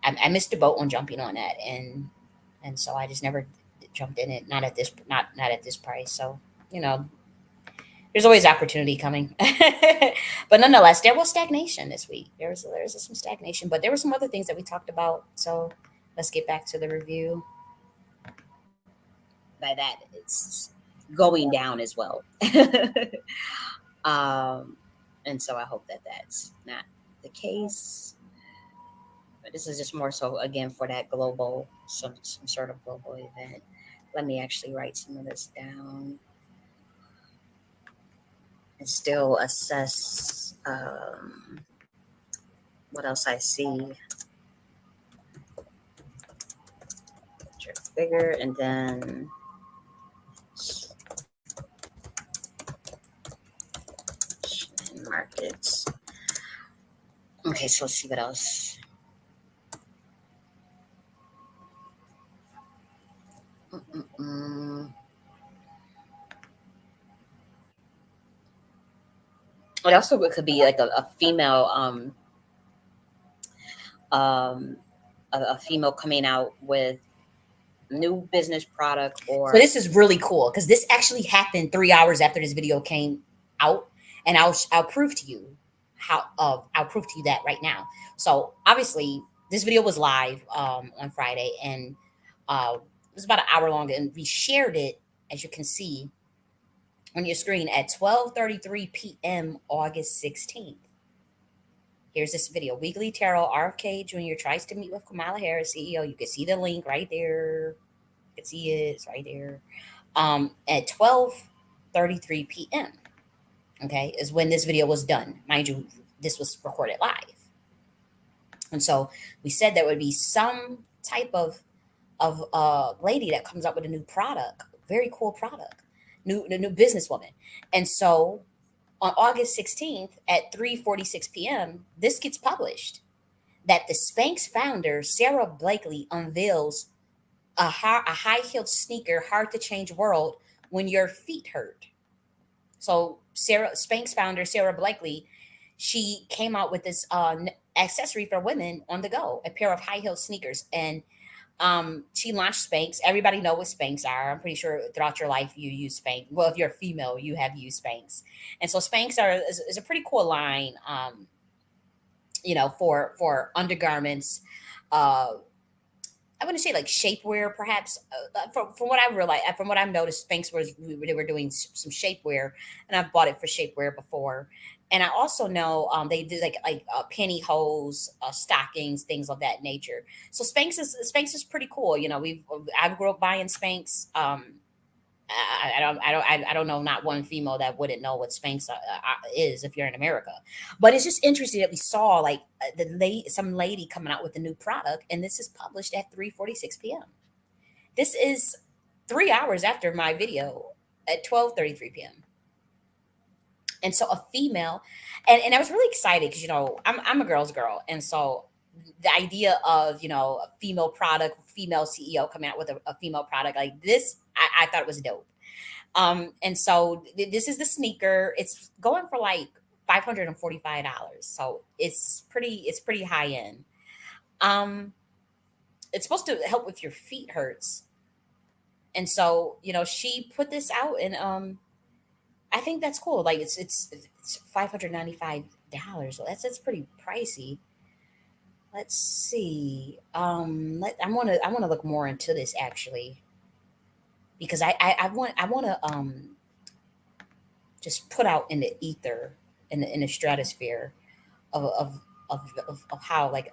A: I missed the boat on jumping on that, and so I just never jumped in it. Not at this price. So there's always opportunity coming, but nonetheless, there was stagnation this week. There's some stagnation, but there were some other things that we talked about. So let's get back to the review. By that, it's going down as well. um, and so I hope that that's not the case. But this is just more so again for that global, some sort of global event. Let me actually write some of this down and still assess what else I see. Figure and then markets. Okay, so let's see what else. Mm-mm-mm. It also could be like a female, um, a female coming out with new business product. Or so this is really cool because this actually happened 3 hours after this video came out, and I'll prove to you how. I'll prove to you that right now. So obviously, this video was live on Friday, and it was about an hour long, and we shared it, as you can see on your screen, at 12:33 p.m. August 16th. Here's this video. Weekly Tarot, RFK Jr. tries to meet with Kamala Harris, CEO. You can see the link right there. You can see it. It's right there. At 12:33 p.m. Okay, is when this video was done. Mind you, this was recorded live. And so we said there would be some type of lady that comes up with a new product, very cool product, new businesswoman. And so on August 16th at 3:46 p.m., this gets published that the Spanx founder, Sarah Blakely, unveils a high-heeled sneaker, hard to change world when your feet hurt. So Spanx founder, Sarah Blakely, she came out with this accessory for women on the go, a pair of high-heeled sneakers. And she launched Spanx. Everybody know what Spanx are. I'm pretty sure throughout your life you use Spanx. Well, if you're a female, you have used Spanx. And so Spanx is a pretty cool line, for undergarments. I wouldn't say like shapewear, perhaps. From what I realized, from what I've noticed, Spanx they were doing some shapewear, and I've bought it for shapewear before. And I also know they do like pantyhose, stockings, things of that nature. So Spanx is pretty cool. I grew up buying Spanx. I don't know not one female that wouldn't know what Spanx is if you're in America. But it's just interesting that we saw like some lady coming out with a new product, and this is published at 3:46 p.m. This is 3 hours after my video at 12:33 p.m. And so a female, and I was really excited because I'm a girl's girl, and so the idea of a female product, female CEO coming out with a female product like this, I thought it was dope. And so this is the sneaker. It's going for like $545, so it's pretty high end. Um, it's supposed to help with your feet hurts, and so she put this out, and I think that's cool. Like it's $595. So that's pretty pricey. Let's see. I want to look more into this actually because I want to just put out in the ether, in the stratosphere of of how like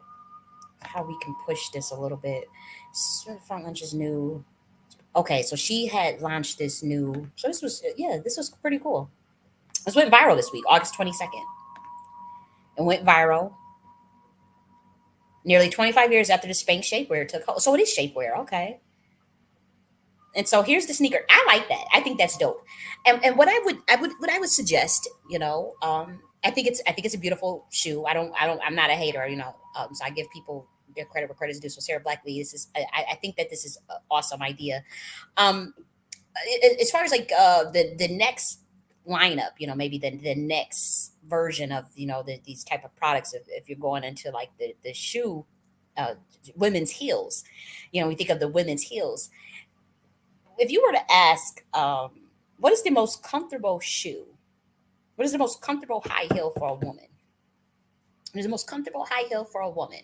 A: how we can push this a little bit. Front Lunch is new. Okay, so she had launched this new. So this was pretty cool. This went viral this week, August 22nd. It went viral nearly 25 years after the Spanx shapewear took hold. So it is shapewear, okay. And so here's the sneaker. I like that. I think that's dope. And what I would suggest, I think it's a beautiful shoe. I'm not a hater, so I give people their credit where credit is due. So Sarah Blackley, I think that this is an awesome idea. Um, as far as like the next lineup, maybe the next version of these type of products, if you're going into like the shoe, uh, women's heels, we think of the women's heels. If you were to ask, what is the most comfortable shoe? What is the most comfortable high heel for a woman? What is the most comfortable high heel for a woman?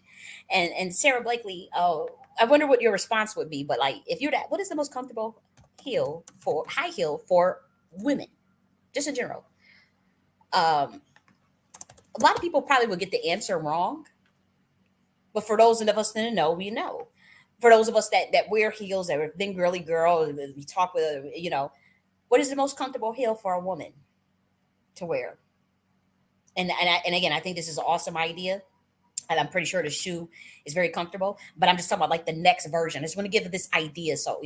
A: And Sarah Blakely, I wonder what your response would be. But like, if you're that, what is the most comfortable high heel for women, just in general? Um, a lot of people probably would get the answer wrong, but for those of us that know, we know. For those of us that wear heels, that have been girly girl, we talk with, what is the most comfortable heel for a woman to wear? And again, I think this is an awesome idea, and I'm pretty sure the shoe is very comfortable. But I'm just talking about like the next version. I just want to give this idea, so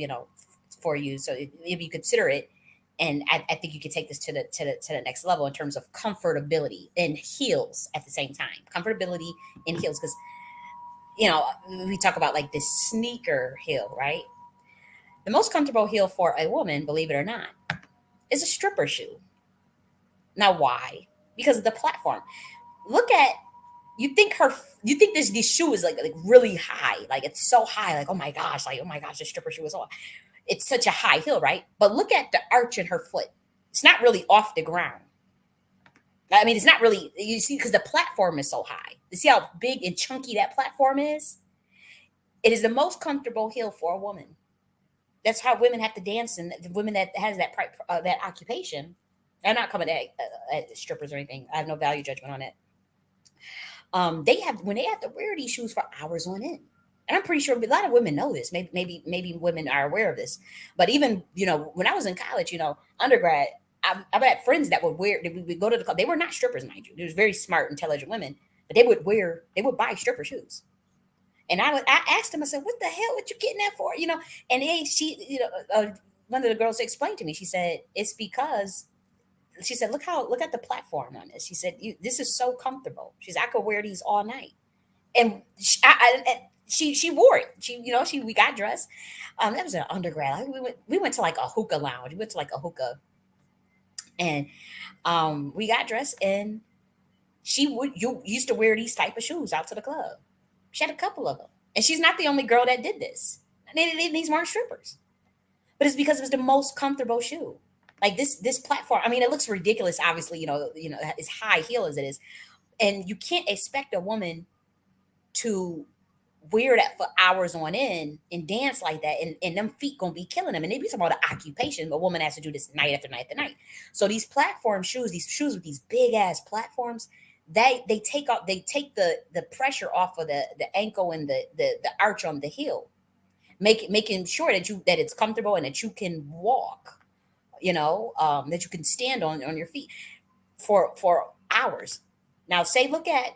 A: for you, so if you consider it, and I think you could take this to the next level in terms of comfortability and heels at the same time. Comfortability in heels, because we talk about like this sneaker heel, right? The most comfortable heel for a woman, believe it or not, is a stripper shoe. Now, why? Because of the platform. Look at you think her you think this shoe is like really high, like it's so high, like oh my gosh, the stripper shoe is all. It's such a high heel, right? But look at the arch in her foot. It's not really off the ground. I mean, it's not really, you see, because the platform is so high. You see how big and chunky that platform is? It is the most comfortable heel for a woman. That's how women have to dance, and the women that has that occupation. I'm not coming at strippers or anything. I have no value judgment on it. They have to wear these shoes for hours on end. And I'm pretty sure a lot of women know this. Maybe women are aware of this. But even when I was in college, undergrad, I've had friends that would wear. They would go to the club. They were not strippers, mind you. They were very smart, intelligent women, but they would buy stripper shoes. And I asked them. I said, "What the hell? What you getting that for?" And one of the girls explained to me. She said, "It's because." She said, look at the platform on this." She said, "This is so comfortable." She said, "I could wear these all night." And she wore it. We got dressed. That was an undergrad. Like, we went to like a hookah lounge. We went to like a hookah, and we got dressed. And you used to wear these type of shoes out to the club. She had a couple of them, and she's not the only girl that did this. These weren't strippers, but it's because it was the most comfortable shoe. Like this platform. I mean, it looks ridiculous. Obviously, as high heel as it is, and you can't expect a woman to wear that for hours on end and dance like that, and them feet gonna be killing them. And they be talking about the occupation. A woman has to do this night after night after night. So these platform shoes, these shoes with these big ass platforms, they take the pressure off of the ankle and the arch on the heel, making sure that it's comfortable and that you can walk. That you can stand on your feet for hours. Now, say look at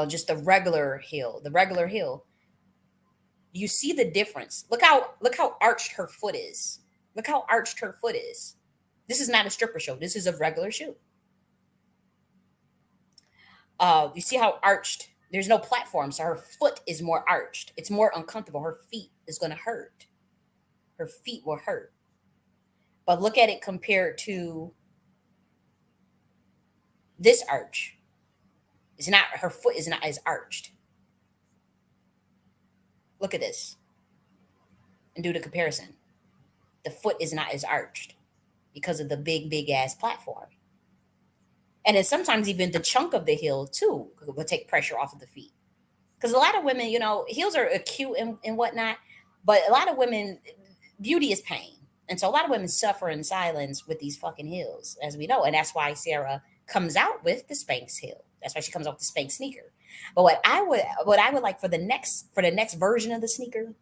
A: just the regular heel. You see the difference. Look how arched her foot is. Look how arched her foot is. This is not a stripper shoe. This is a regular shoe. You see how arched. There's no platform, so her foot is more arched. It's more uncomfortable. Her feet is going to hurt. Her feet will hurt. But look at it compared to this arch. It's not, her foot is not as arched. Look at this and do the comparison. The foot is not as arched because of the big ass platform. And then sometimes even the chunk of the heel too will take pressure off of the feet. Because a lot of women, heels are acute and whatnot, but a lot of women, beauty is pain. And so a lot of women suffer in silence with these fucking heels, as we know. And that's why Sarah comes out with the Spanx heel. That's why she comes out with the Spanx sneaker. But what I would like for the next version of the sneaker,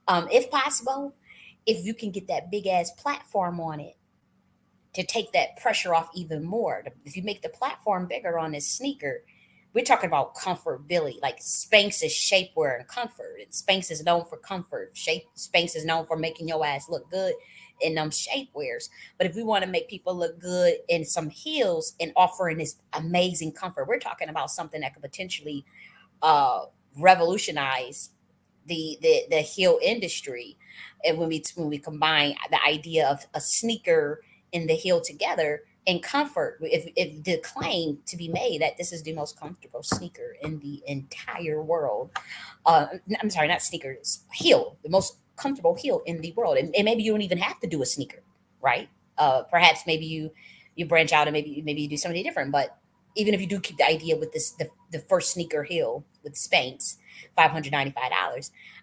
A: if possible, if you can get that big ass platform on it to take that pressure off even more. If you make the platform bigger on this sneaker, we're talking about comfortability. Like Spanx is shapewear and comfort, and Spanx is known for comfort. Spanx is known for making your ass look good in them shapewears. But if we want to make people look good in some heels and offering this amazing comfort, we're talking about something that could potentially uh, revolutionize the heel industry. And when we combine the idea of a sneaker and the heel together and comfort, if the claim to be made that this is the most comfortable sneaker in the entire world, I'm sorry, not sneakers, heel, the most comfortable heel in the world. And maybe you don't even have to do a sneaker, right? Perhaps maybe you branch out and maybe you do something different. But even if you do keep the idea with the first sneaker heel with Spanx, $595,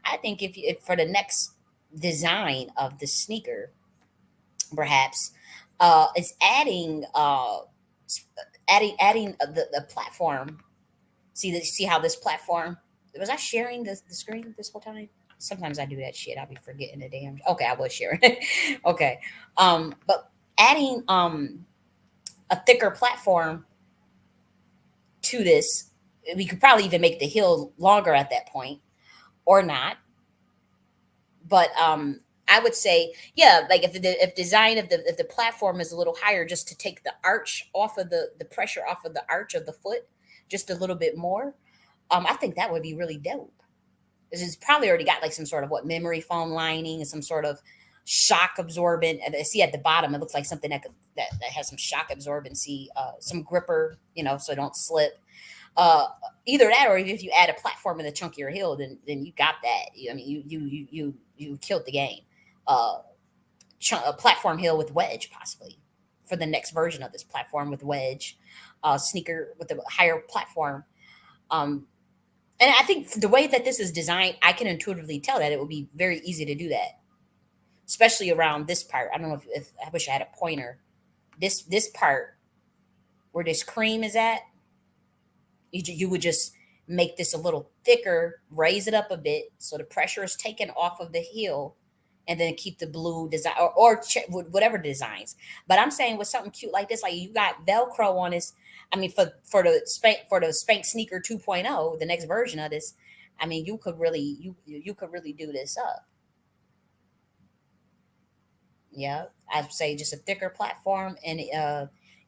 A: I think if for the next design of the sneaker, perhaps it's adding adding the platform. See how this platform, was I sharing the screen this whole time? Sometimes I do that shit. I'll be forgetting the damn. Okay, I was sharing. Okay, but adding a thicker platform to this, we could probably even make the hill longer at that point, or not. But I would say, yeah, like if design of the platform is a little higher, just to take the arch off of the pressure off of the arch of the foot, just a little bit more. I think that would be really dope. This is probably already got like some sort of what memory foam lining and some sort of shock absorbent. And I see at the bottom, it looks like something that has some shock absorbency, some gripper, so it don't slip. Uh, Either that, or if you add a platform in the chunkier hill, then you got that. I mean, you killed the game. Uh, a platform hill with wedge possibly for the next version of this platform with wedge, sneaker with a higher platform. Um, and I think the way that this is designed, I can intuitively tell that it will be very easy to do that, especially around this part. I don't know if I wish I had a pointer. This part where this cream is at, you would just make this a little thicker, raise it up a bit so the pressure is taken off of the heel, and then keep the blue design or whatever designs. But I'm saying with something cute like this, like you got Velcro on this. I mean, for the Spank Sneaker 2.0, the next version of this. I mean, you could really do this up. Yeah, I'd say just a thicker platform and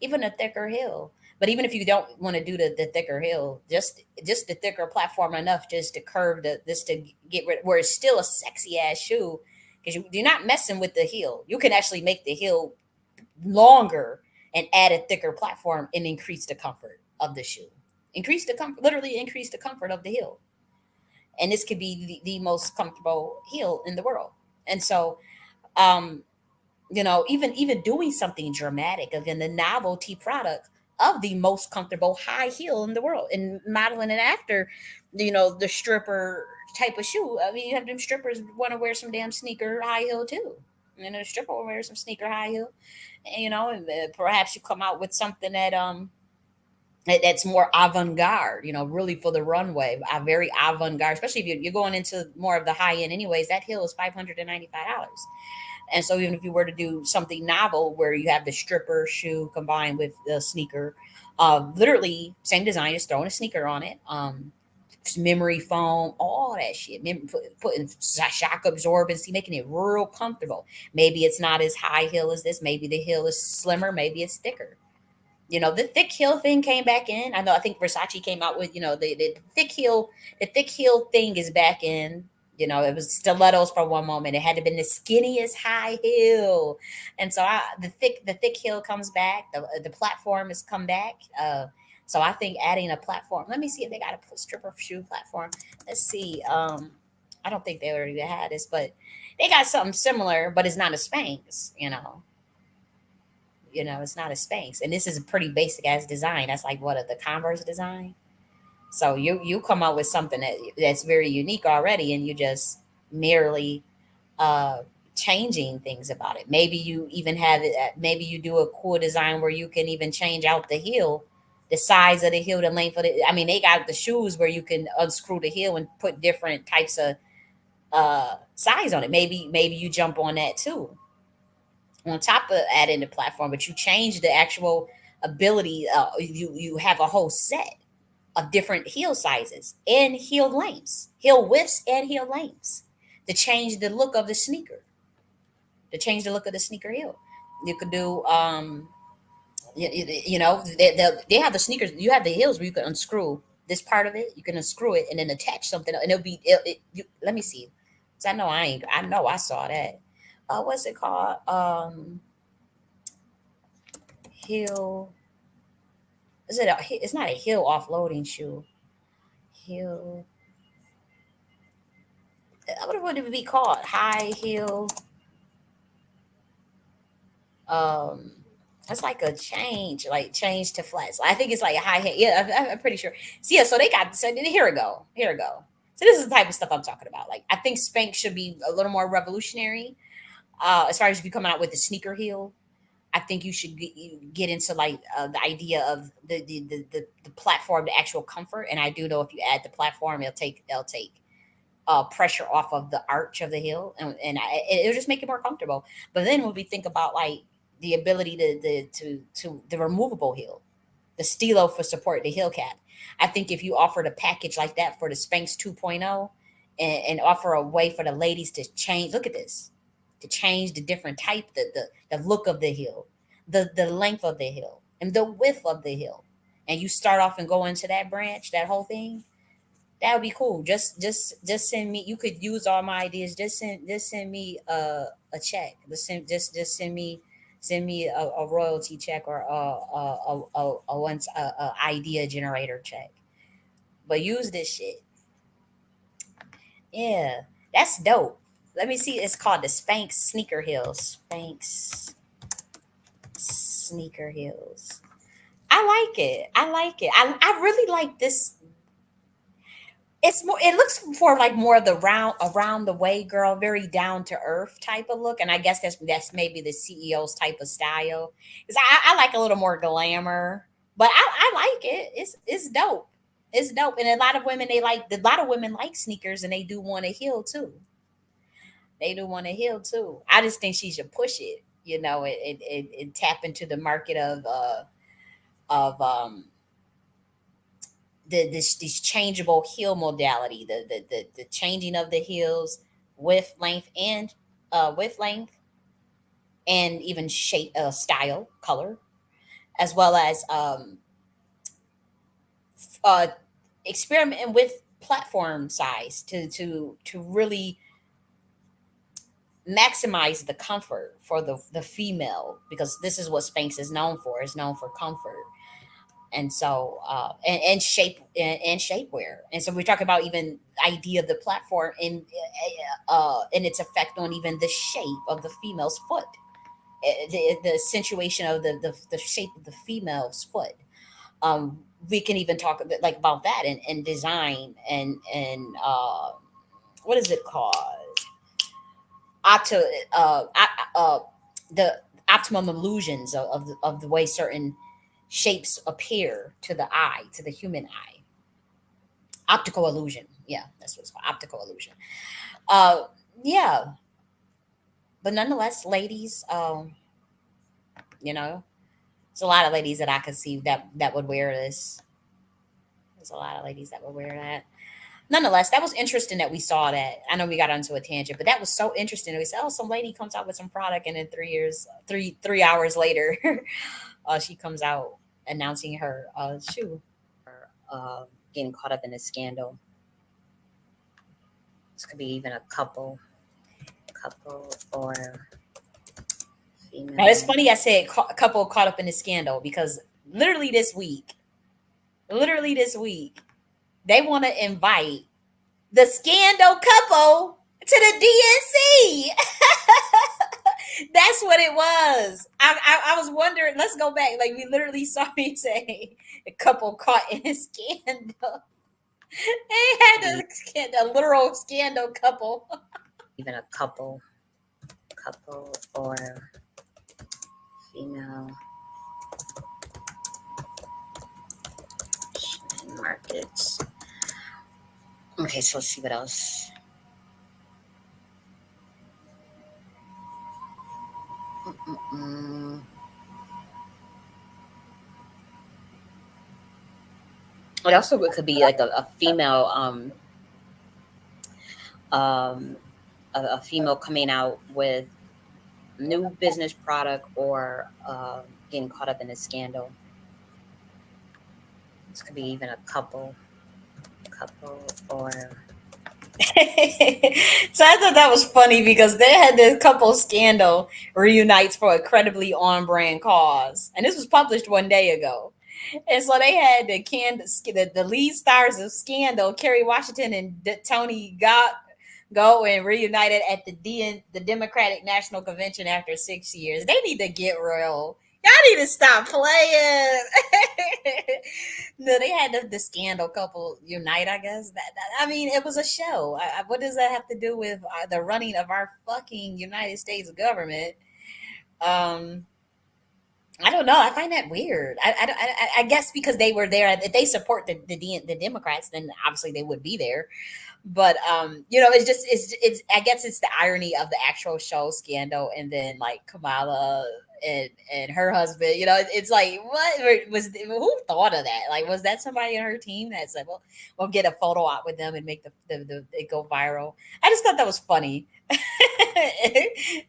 A: even a thicker hill. But even if you don't want to do the thicker hill, just the thicker platform enough just to curve this to get rid where it's still a sexy ass shoe because you're not messing with the heel. You can actually make the heel longer and add a thicker platform and increase the comfort of the shoe. Increase the comfort, literally increase the comfort of the heel. And this could be the most comfortable heel in the world. And so um even doing something dramatic again, the novelty product of the most comfortable high heel in the world and modeling it after the stripper type of shoe. I mean, you have them strippers want to wear some damn sneaker high heel too. The stripper will wear some sneaker high heel, and perhaps you come out with something that's more avant-garde, really for the runway, very avant-garde, especially if you're going into more of the high end anyways. That heel is $595. And so even if you were to do something novel where you have the stripper shoe combined with the sneaker, literally same design, just throwing a sneaker on it, memory foam, all that shit, putting shock absorbency, making it real comfortable. Maybe it's not as high heel as this. Maybe the heel is slimmer. Maybe it's thicker. The thick heel thing came back in. I think Versace came out with, the thick heel thing is back in. It was stilettos for one moment. It had to been the skinniest high heel. And so the thick heel comes back. The platform has come back. So I think adding a platform, let me see if they got a stripper shoe platform. Let's see. I don't think they already had this, but they got something similar, but it's not a Spanx. It's not a Spanx, and this is a pretty basic ass design. That's like what the Converse design. So you come up with something that's very unique already, and you just merely uh, changing things about it. Maybe you even have it. Maybe you do a cool design where you can even change out the heel, the size of the heel, the length of it. I mean, they got the shoes where you can unscrew the heel and put different types of size on it. Maybe you jump on that too on top of adding the platform, but you change the actual ability. You have a whole set of different heel sizes and heel lengths, heel widths and heel lengths to change the look of the sneaker, to change the look of the sneaker heel. You could do, they have the sneakers. You have the heels where you can unscrew this part of it. You can unscrew it and then attach something, and it'll be. Let me see, because I know I ain't. I know I saw that. What's it called? Heel. Is it? It's not a heel offloading shoe. Heel. What would it be called? High heel. Um, it's like a change, like change to flats. I think it's like a high heel. Yeah, I'm pretty sure. So yeah, so they got. So here we go. Here we go. So this is the type of stuff I'm talking about. Like I think Spanx should be a little more revolutionary. As far as if you come out with the sneaker heel, I think you should get into like the idea of the platform, the actual comfort. And I do know if you add the platform, it'll take pressure off of the arch of the hill, and it'll just make it more comfortable. But then when we think about like the ability to the removable hill, the stilo for support, the heel cap, I think if you offered a package like that for the Spanx 2.0, and offer a way for the ladies to change, look at this, to change the different type, the look of the heel, the length of the heel, and the width of the heel, and you start off and go into that branch, that whole thing, that would be cool. Just send me. You could use all my ideas. Just send me a check. Just send me a royalty check or a once a idea generator check. But use this shit. Yeah, that's dope. Let me see. It's called the Spanx Sneaker Heels. Spanx Sneaker Heels. I like it. I like it. I really like this. It's more, it looks for like more of the round around the way girl, very down to earth type of look. And I guess that's maybe the CEO's type of style. Because I like a little more glamour, but I like it. It's dope. It's dope. And a lot of women like sneakers, and they do want to heal too. They do want to heal too. I just think she should push it, and tap into the market of this changeable heel modality, the changing of the heels, width length, and even shape, style, color, as well as uh, experimenting with platform size to really maximize the comfort for the female, because this is what Spanx is known for. Is known for comfort. And so and shapewear, and so we're talking about even idea of the platform and its effect on even the shape of the female's foot. The accentuation of the shape of the female's foot. We can even talk a bit like about that and design and what is it called, opto the optimum illusions of the way certain shapes appear to the eye, to the human eye. Optical illusion. Yeah, that's what it's called. Optical illusion. Uh, yeah, but nonetheless, ladies, you know, there's a lot of ladies that I could see that would wear this. There's a lot of ladies that would wear that. Nonetheless, that was interesting that we saw that. I know we got onto a tangent, but that was so interesting. We said, "Oh, some lady comes out with some product, and then 3 years, 3 hours later, she comes out announcing her shoe." Getting caught up in a scandal. This could be even a couple or female. Now it's funny I said a couple caught up in a scandal, because literally this week, literally this week, they want to invite the scandal couple to the DNC. That's what it was. I was wondering. Let's go back. Like, we literally saw me say a couple caught in a scandal. They had a literal scandal couple. Even a couple or female markets. Okay, so let's see what else. Mm-mm. It also could be like a female, um, a female coming out with new business product, or getting caught up in a scandal. This could be even a couple or. So I thought that was funny, because they had this couple scandal reunites for a credibly on-brand cause, and this was published 1 day ago. And so they had the lead stars of Scandal, Kerry Washington and Tony go and reunited at the Democratic National Convention after 6 years. They need to get real. Y'all need to stop playing. No, they had the Scandal couple unite. I guess I mean, it was a show. What does that have to do with the running of our fucking United States government? Um, I don't know. I find that weird. I guess because they were there, if they support the Democrats, then obviously they would be there. But it's just it's I guess it's the irony of the actual show Scandal, and then like Kamala and her husband. It's like, what was who thought of that? Like, was that somebody in her team that said, well, we'll get a photo out with them and make the it go viral? I just thought that was funny.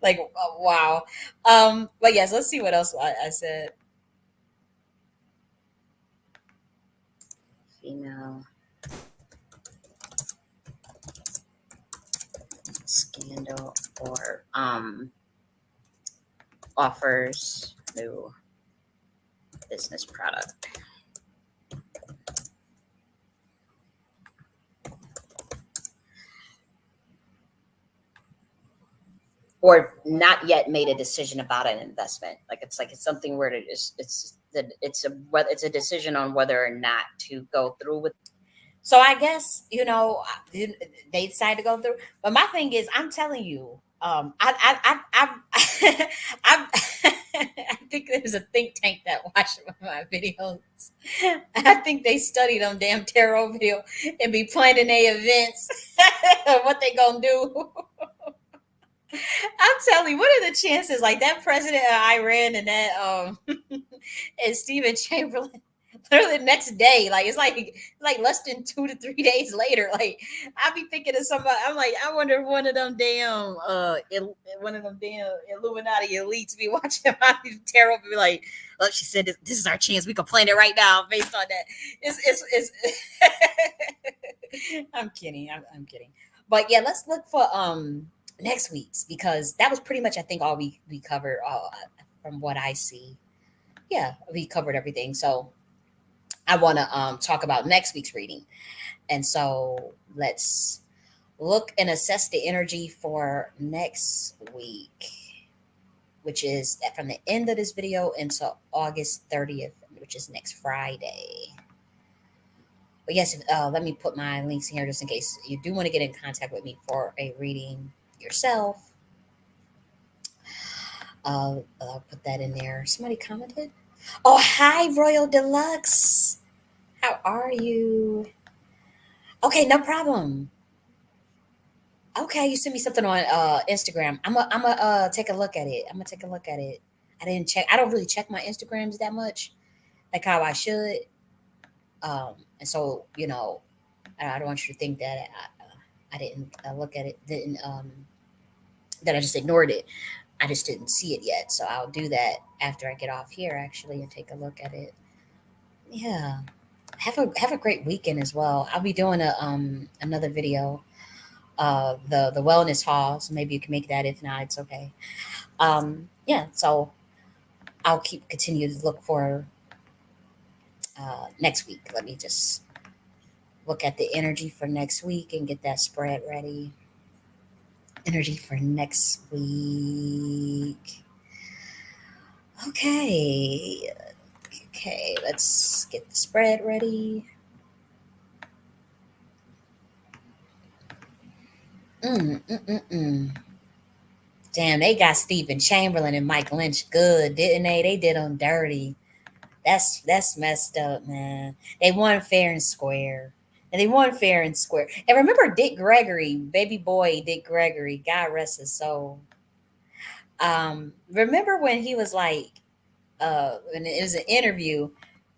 A: Like, wow. But yes, let's see what else I said. Female scandal or offers new business product. Or not yet made a decision about an investment. Like it's something where it's a decision on whether or not to go through with. So I guess they decided to go through. But my thing is, I'm telling you, I I think there's a think tank that watched my videos. I think they study them damn tarot video and be planning their events, what they gonna do. I'm telling you, what are the chances? Like that president of Iran and that and Stephen Chamberlain, literally the next day, like it's like less than 2 to 3 days later. Like I be thinking of somebody. I'm like, I wonder if one of them damn one of them damn Illuminati elites be watching my tarot be like, look, she said this is our chance. We can plan it right now based on that. It's I'm kidding. I'm kidding. But yeah, let's look for next week's, because that was pretty much I think all we covered, from what I see. Yeah, we covered everything. So I want to talk about next week's reading. And so let's look and assess the energy for next week, which is from the end of this video until August 30th, which is next Friday. But yes, let me put my links here just in case you do want to get in contact with me for a reading yourself. I'll put that in there. Somebody commented. Oh, hi, Royal Deluxe. How are you? Okay, no problem. Okay, you sent me something on Instagram. I'm take a look at it. I'm gonna take a look at it. I didn't check. I don't really check my Instagrams that much, like how I should. And so I don't want you to think that I didn't look at it. Didn't that I just ignored it. I just didn't see it yet. So I'll do that after I get off here actually and take a look at it. Yeah. Have a great weekend as well. I'll be doing another video, the wellness haul. So maybe you can make that. If not, it's okay. Yeah, so I'll continue to look for next week. Let me just look at the energy for next week and get that spread ready. Energy for next week. Okay. Okay, let's get the spread ready. Damn, they got Stephen Chamberlain and Mike Lynch good, didn't they? They did them dirty. That's messed up, man. They won fair and square. And they won fair and square. And remember Dick Gregory, baby boy Dick Gregory, God rest his soul. Remember when he was like, and it was an interview,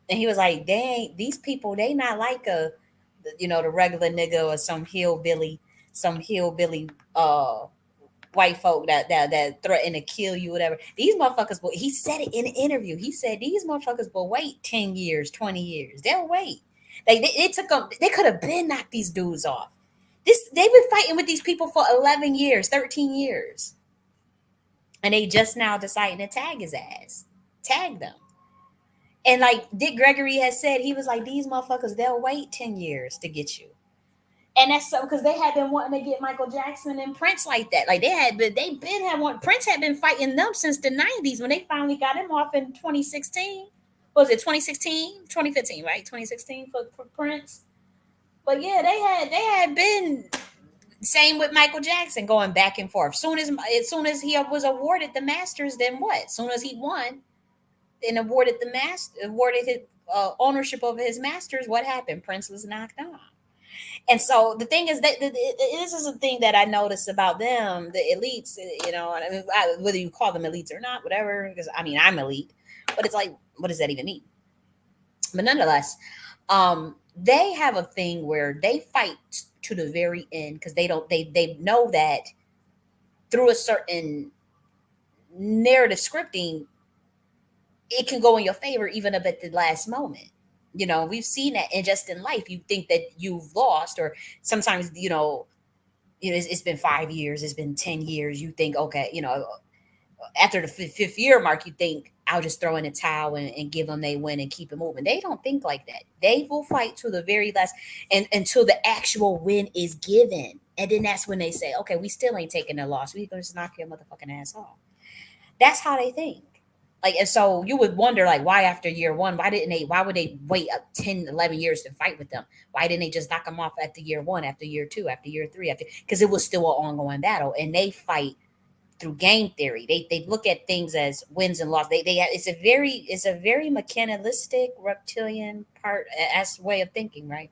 A: and he was like, "Dang, these people, they not like the regular nigga or some hillbilly, white folk that threaten to kill you, whatever. These motherfuckers will." He said it in an interview. He said these motherfuckers will wait 10 years, 20 years. They'll wait. Like it took them. They could have been knocked these dudes off. They've been fighting with these people for 11 years, 13 years, and they just now deciding to tag his ass, tag them. And like Dick Gregory has said, he was like, these motherfuckers, they'll wait 10 years to get you. And that's so because they had been wanting to get Michael Jackson and Prince like that. Like they've been had one. Prince had been fighting them since the 90s when they finally got him off in 2016. Was it 2016? 2015, right? 2016 for Prince. But yeah, they had been same with Michael Jackson going back and forth. As soon as he was awarded the Masters, then what? As soon as he won, and awarded his ownership over his masters, what happened? Prince was knocked off. And so the thing is that this is a thing that I noticed about them, the elites. I mean, whether you call them elites or not, whatever. Because I mean, I'm elite, but it's like, what does that even mean? But nonetheless, they have a thing where they fight to the very end because they know that through a certain narrative scripting, it can go in your favor even up at the last moment. We've seen that, and just in life, you think that you've lost, or sometimes it's been 5 years, it's been 10 years. You think, okay, after the fifth year mark, you think I'll just throw in a towel and give them they win and keep it moving. They don't think like that. They will fight to the very last, and until the actual win is given, and then that's when they say, okay, we still ain't taking a loss. We gonna just knock your motherfucking ass off. That's how they think. Like, and so you would wonder, like, why after year one, why would they wait up 10, 11 years to fight with them? Why didn't they just knock them off after year one, after year two, after year three, because it was still an ongoing battle, and they fight through game theory. They look at things as wins and losses. It's a very mechanistic reptilian part as way of thinking, right?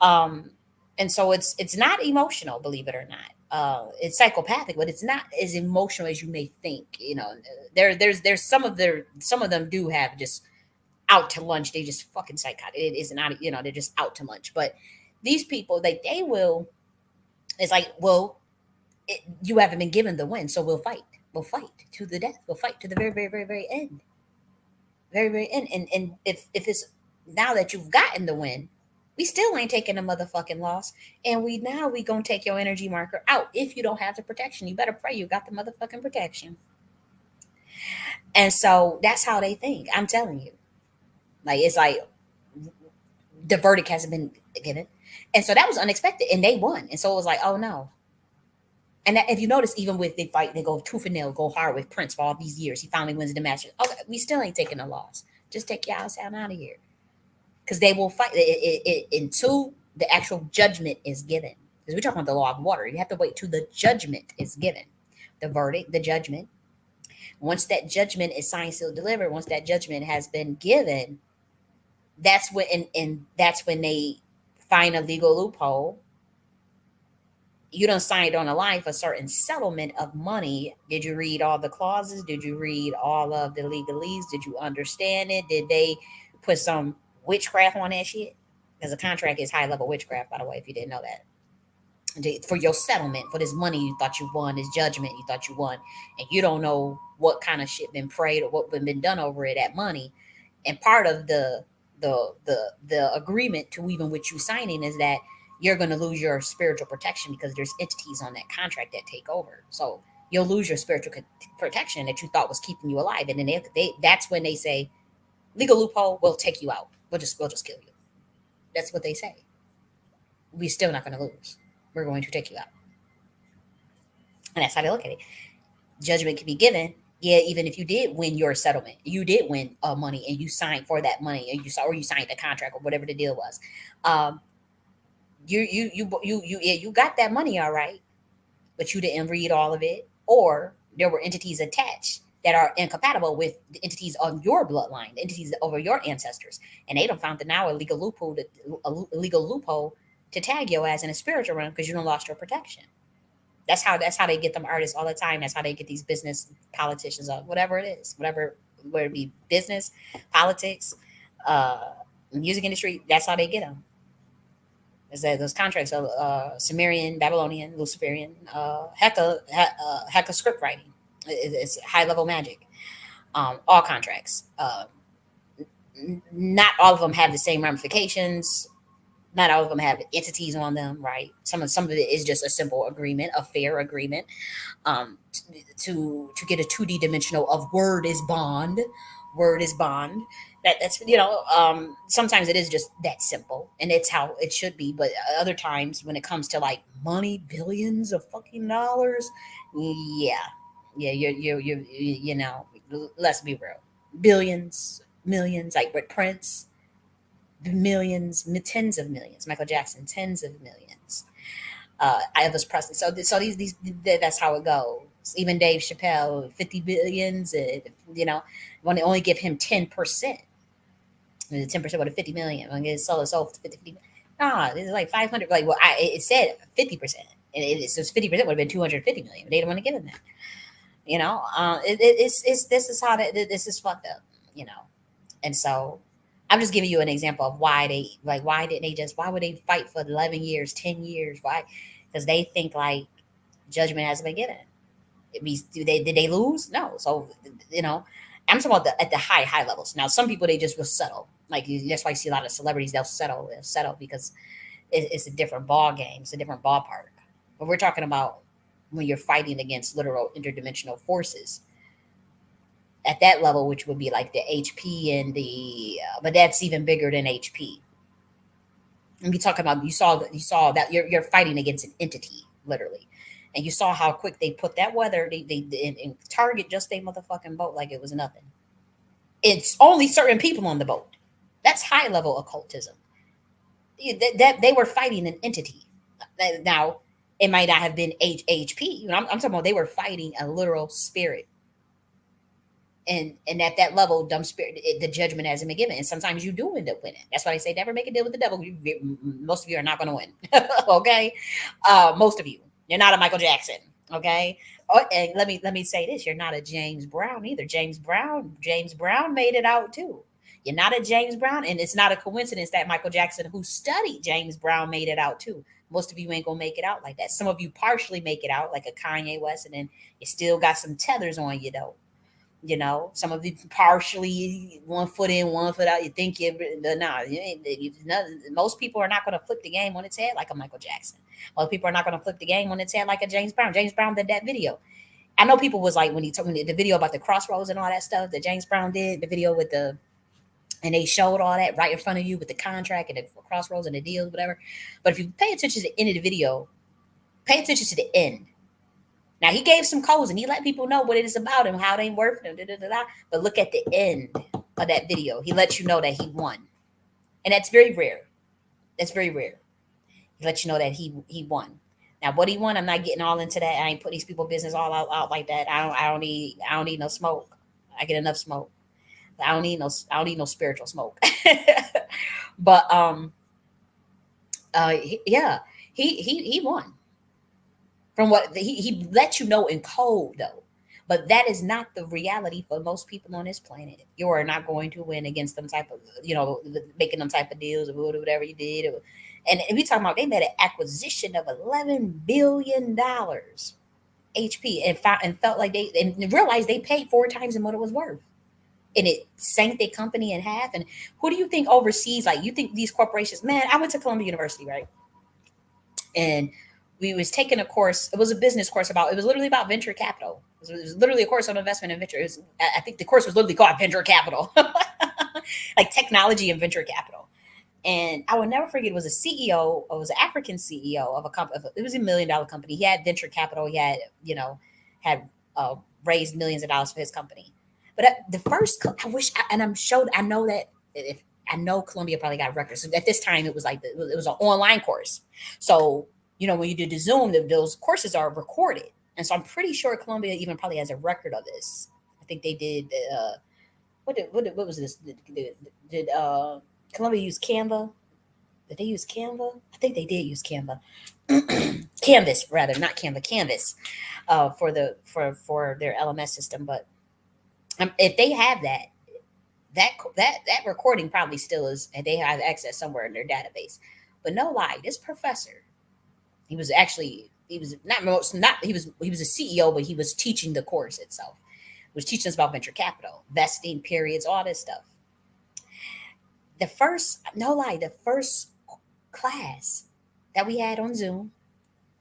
A: Um, and so it's not emotional, believe it or not. It's psychopathic, but it's not as emotional as you may think. There's some of them do have just out to lunch. They just fucking psychotic. It is not, they're just out to lunch. But these people, they will. It's like, well, you haven't been given the win, so we'll fight. We'll fight to the death. We'll fight to the very, very, very, very end. Very, very end. And if it's now that you've gotten the win, we still ain't taking a motherfucking loss. And we gonna take your energy marker out. If you don't have the protection, you better pray you got the motherfucking protection. And so that's how they think. I'm telling you. Like, it's like the verdict hasn't been given. And so that was unexpected. And they won. And so it was like, oh no. And that, if you notice, even with they fight, they go tooth and nail, go hard with Prince for all these years. He finally wins the match. Okay, we still ain't taking a loss. Just take your ass out of here, because they will fight until the actual judgment is given. Because we're talking about the law of water. You have to wait till the judgment is given, the verdict, the judgment. Once that judgment is signed, sealed, delivered. Once that judgment has been given, that's when and that's when they find a legal loophole. You don't sign it on a line for certain settlement of money. Did you read all the clauses? Did you read all of the legalese? Did you understand it? Did they put some witchcraft on that shit? Because a contract is high level witchcraft, by the way, if you didn't know that. For your settlement, for this money you thought you won, this judgment you thought you won, and you don't know what kind of shit been prayed or what been done over it, that money. And part of the agreement to even with you signing is that you're going to lose your spiritual protection, because there's entities on that contract that take over. So you'll lose your spiritual protection that you thought was keeping you alive, and then that's when they say, legal loophole, we'll take you out. We'll just kill you. That's what they say. We're still not going to lose. We're going to take you out. And that's how they look at it. Judgment can be given. Yeah, even if you did win your settlement, you did win money, and you signed for that money, and you signed the contract or whatever the deal was. Um, you got that money, all right, but you didn't read all of it, or there were entities attached that are incompatible with the entities on your bloodline, the entities over your ancestors, and they don't found the now a legal loophole to tag your ass in a spiritual realm because you don't lost your protection. That's how they get them artists all the time. That's how they get these business politicians up, whatever it is, whether it be business, politics, music industry. That's how they get them. Is that those contracts of Sumerian, Babylonian, Luciferian, Heka script writing. It's high level magic. All contracts. Not all of them have the same ramifications. Not all of them have entities on them, right? Some of it is just a simple agreement, a fair agreement. To get a 2D dimensional of word is bond, word is bond. That's sometimes it is just that simple, and it's how it should be. But other times when it comes to like money, billions of fucking dollars, yeah, yeah, let's be real, billions, millions, like with Prince, millions, tens of millions, Michael Jackson, tens of millions, Elvis Presley. So these that's how it go. Even Dave Chappelle, 50 billions, you know, want to only give him 10%. 10% what a 50 million. I'm gonna sell us off to 50. Nah, it's like 500. Like, well, it said 50%. And it says 50% would have been 250 million. But they didn't want to give him that. You know, it's this is how this is fucked up. You know, and so I'm just giving you an example of why they like why would they fight for 11 years, 10 years? Why? Because they think like judgment hasn't been given. It means did they lose? No. So you know, I'm talking about at the high levels. Now, some people they just will settle. Like that's why you see a lot of celebrities they'll settle. They'll settle because it's a different ball game. It's a different ballpark. But we're talking about when you're fighting against literal interdimensional forces at that level, which would be like the HP and but that's even bigger than HP. And you talk about you saw that you're fighting against an entity literally, and you saw how quick they put that weather and target just a motherfucking boat like it was nothing. It's only certain people on the boat. That's high level occultism. That they were fighting an entity. Now it might not have been HP. You know, I'm talking about they were fighting a literal spirit. And at that level, dumb spirit, the judgment hasn't been given. And sometimes you do end up winning. That's why they say never make a deal with the devil. Most of you are not going to win. Okay, most of you. You're not a Michael Jackson. Okay. Oh, and let me say this: you're not a James Brown either. James Brown made it out too. You're not a James Brown, and it's not a coincidence that Michael Jackson, who studied James Brown, made it out too. Most of you ain't gonna make it out like that. Some of you partially make it out, like a Kanye West, and then you still got some tethers on you though. You know, some of you partially 1 foot in, 1 foot out. You think you're nah. Most people are not going to flip the game on its head like a Michael Jackson. Most people are not going to flip the game on its head like a James Brown. James Brown did that video. I know people was like when he told me the video about the crossroads and all that stuff that James Brown did, the video with and they showed all that right in front of you with the contract and the crossroads and the deals, whatever. But if you pay attention to the end of the video, pay attention to the end. Now he gave some codes and he let people know what it is about and how they work. But look at the end of that video. He lets you know that he won, and that's very rare. That's very rare. He lets you know that he won. Now what he won, I'm not getting all into that. I ain't put these people business all out like that. I don't need no smoke. I get enough smoke. I don't need no spiritual smoke. But yeah, he won. From what he let you know in code though, but that is not the reality for most people on this planet. You are not going to win against them type of making them type of deals or whatever you did. And we talking about they made an acquisition of $11 billion HP and felt like they and realized they paid 4 times than what it was worth. And it sank their company in half. And who do you think oversees? Like you think these corporations? Man, I went to Columbia University, right? And we was taking a course. It was a business course it was literally about venture capital. It was literally a course on investment in venture. I think the course was literally called venture capital, like technology and venture capital. And I will never forget. It was a CEO. It was an African CEO of a company. It was $1 million company. He had venture capital. He had had raised millions of dollars for his company. But the first, I wish, and I'm showed. I know that if I know Columbia probably got records. So at this time, it was like it was an online course. So when you do the Zoom, those courses are recorded, and so I'm pretty sure Columbia even probably has a record of this. I think they did. What was this? Did Columbia use Canva? Did they use Canva? I think they did use Canva. Canvas, rather, not Canva, Canvas, for their LMS system. But if they have that recording probably still is, and they have access somewhere in their database. But no lie, this professor, he was not he was a CEO, but he was teaching the course itself. He was teaching us about venture capital, vesting periods, all this stuff. The first class that we had on Zoom,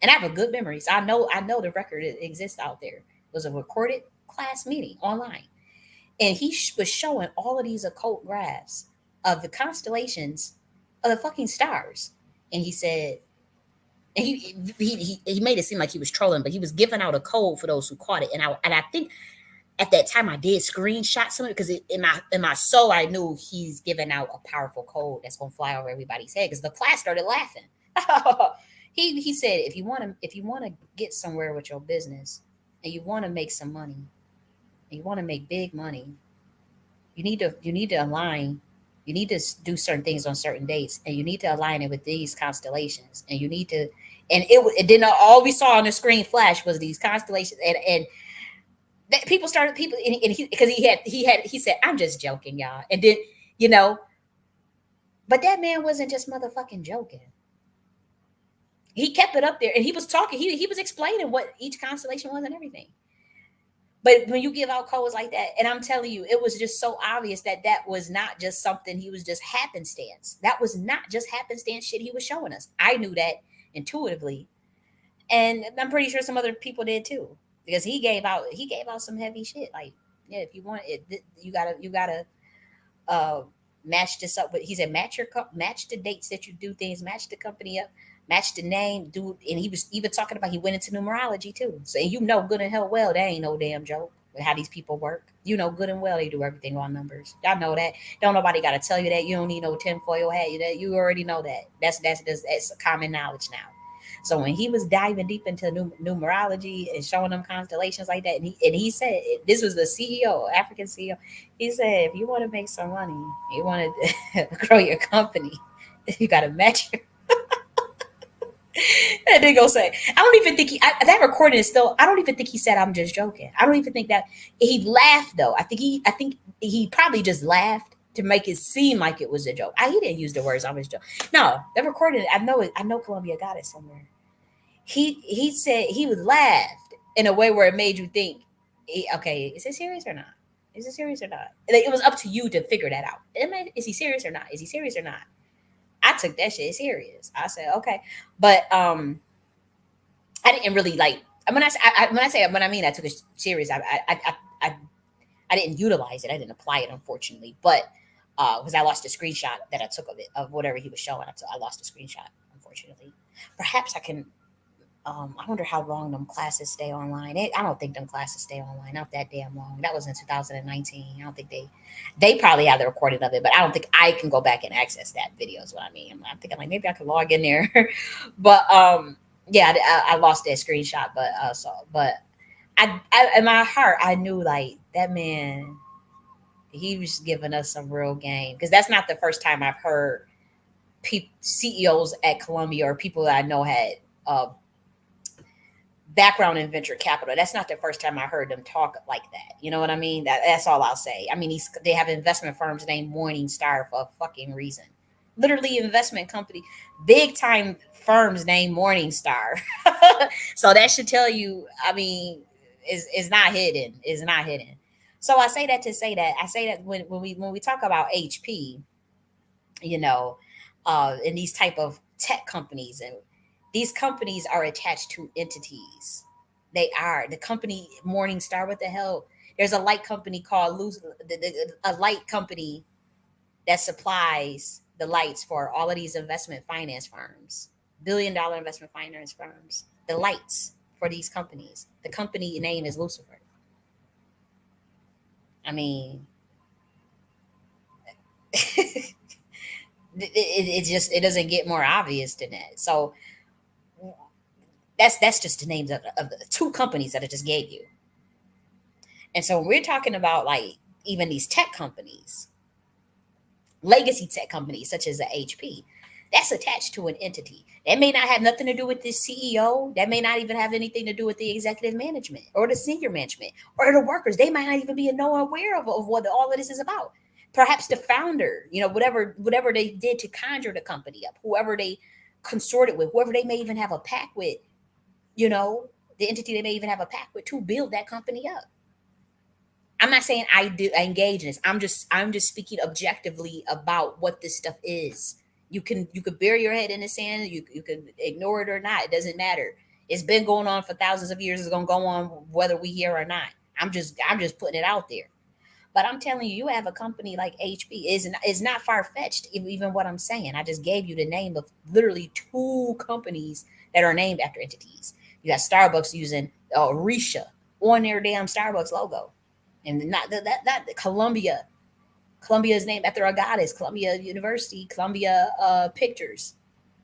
A: and I have a good memory. So I know the record exists out there. It was a recorded class meeting online. And he was showing all of these occult graphs of the constellations of the fucking stars. And he said, and he made it seem like he was trolling, but he was giving out a code for those who caught it. And I think at that time I did screenshot some of it because in my soul I knew he's giving out a powerful code that's gonna fly over everybody's head because the class started laughing. He said if you want to get somewhere with your business, and you want to make some money, and you want to make big money, you need to align. You need to do certain things on certain dates, and you need to align it with these constellations. And you need to, and it didn't all we saw on the screen flash was these constellations, and that people started people, and he because he said, "I'm just joking, y'all," and then you know, but that man wasn't just motherfucking joking. He kept it up there, and he was talking. He was explaining what each constellation was and everything. But when you give out codes like that, and I'm telling you, it was just so obvious that that was not just something he was just happenstance. That was not just happenstance shit he was showing us. I knew that intuitively, and I'm pretty sure some other people did too, because he gave out some heavy shit. Like, yeah, if you want it, you gotta uh match this up with. He said match the dates that you do things, match the company up, match the name, dude. And he was even talking about he went into numerology too. So you know good and hell well that ain't no damn joke with how these people work. You know good and well they do everything on numbers. Y'all know that. Don't nobody got to tell you that. You don't need no tinfoil hat. You already know that. That's common knowledge now. So when he was diving deep into numerology and showing them constellations like that, and he said this was the CEO, African CEO. He said, if you want to make some money, you want to grow your company, you got to match your. And they go say, I don't even think that recording is still. I don't even think he said I'm just joking. I don't even think that he laughed though. I think he probably just laughed to make it seem like it was a joke. He didn't use the words I'm just joking. No, that recording. I know it. I know Columbia got it somewhere. He said he was laughed in a way where it made you think, okay, is it serious or not? Is it serious or not? Like, it was up to you to figure that out. Is he serious or not? Is he serious or not? I took that shit serious. I said okay, but I didn't really like. When I mean I took it serious, I I didn't utilize it. I didn't apply it, unfortunately, but because I lost a screenshot that I took of it of whatever he was showing. I lost a screenshot, unfortunately. Perhaps I can I wonder how long them classes stay online. I don't think them classes stay online. Not that damn long. That was in 2019. I don't think they probably have the recording of it, but I don't think I can go back and access that video. Is what I mean. I'm thinking like maybe I could log in there, but yeah, I lost that screenshot. But I in my heart I knew like that man. He was giving us some real game because that's not the first time I've heard CEOs at Columbia or people that I know had uh, background in venture capital. That's not the first time I heard them talk like that. You know what I mean? That's all I'll say. I mean, they have investment firms named Morningstar for a fucking reason. Literally, investment company, big time firms named Morningstar. So that should tell you. I mean, is not hidden. Is not hidden. So I say that to say that when we talk about HP, you know, in these type of tech companies, and these companies are attached to entities. They are the company Morningstar. What the hell? There's a light company called a light company that supplies the lights for all of these investment finance firms, billion-dollar investment finance firms. The lights for these companies. The company name is Lucifer. I mean, it just it doesn't get more obvious than that. So that's just the names of the two companies that I just gave you. And so when we're talking about like even these tech companies, legacy tech companies such as the HP, that's attached to an entity. That may not have nothing to do with the CEO. That may not even have anything to do with the executive management or the senior management or the workers. They might not even be aware of what all of this is about. Perhaps the founder, whatever they did to conjure the company up, whoever they consorted with, whoever they may even have a pact with, you know, the entity they may even have a pact with to build that company up. I'm not saying I engage in this. I'm just speaking objectively about what this stuff is. You could bury your head in the sand. You could ignore it or not. It doesn't matter. It's been going on for thousands of years. It's gonna go on whether we hear or not. I'm just putting it out there. But I'm telling you, you have a company like HP is not far fetched. Even what I'm saying, I just gave you the name of literally two companies that are named after entities. You got Starbucks using Risha on their damn Starbucks logo, and not that Columbia. Columbia is named after a goddess. Columbia University, Columbia Pictures,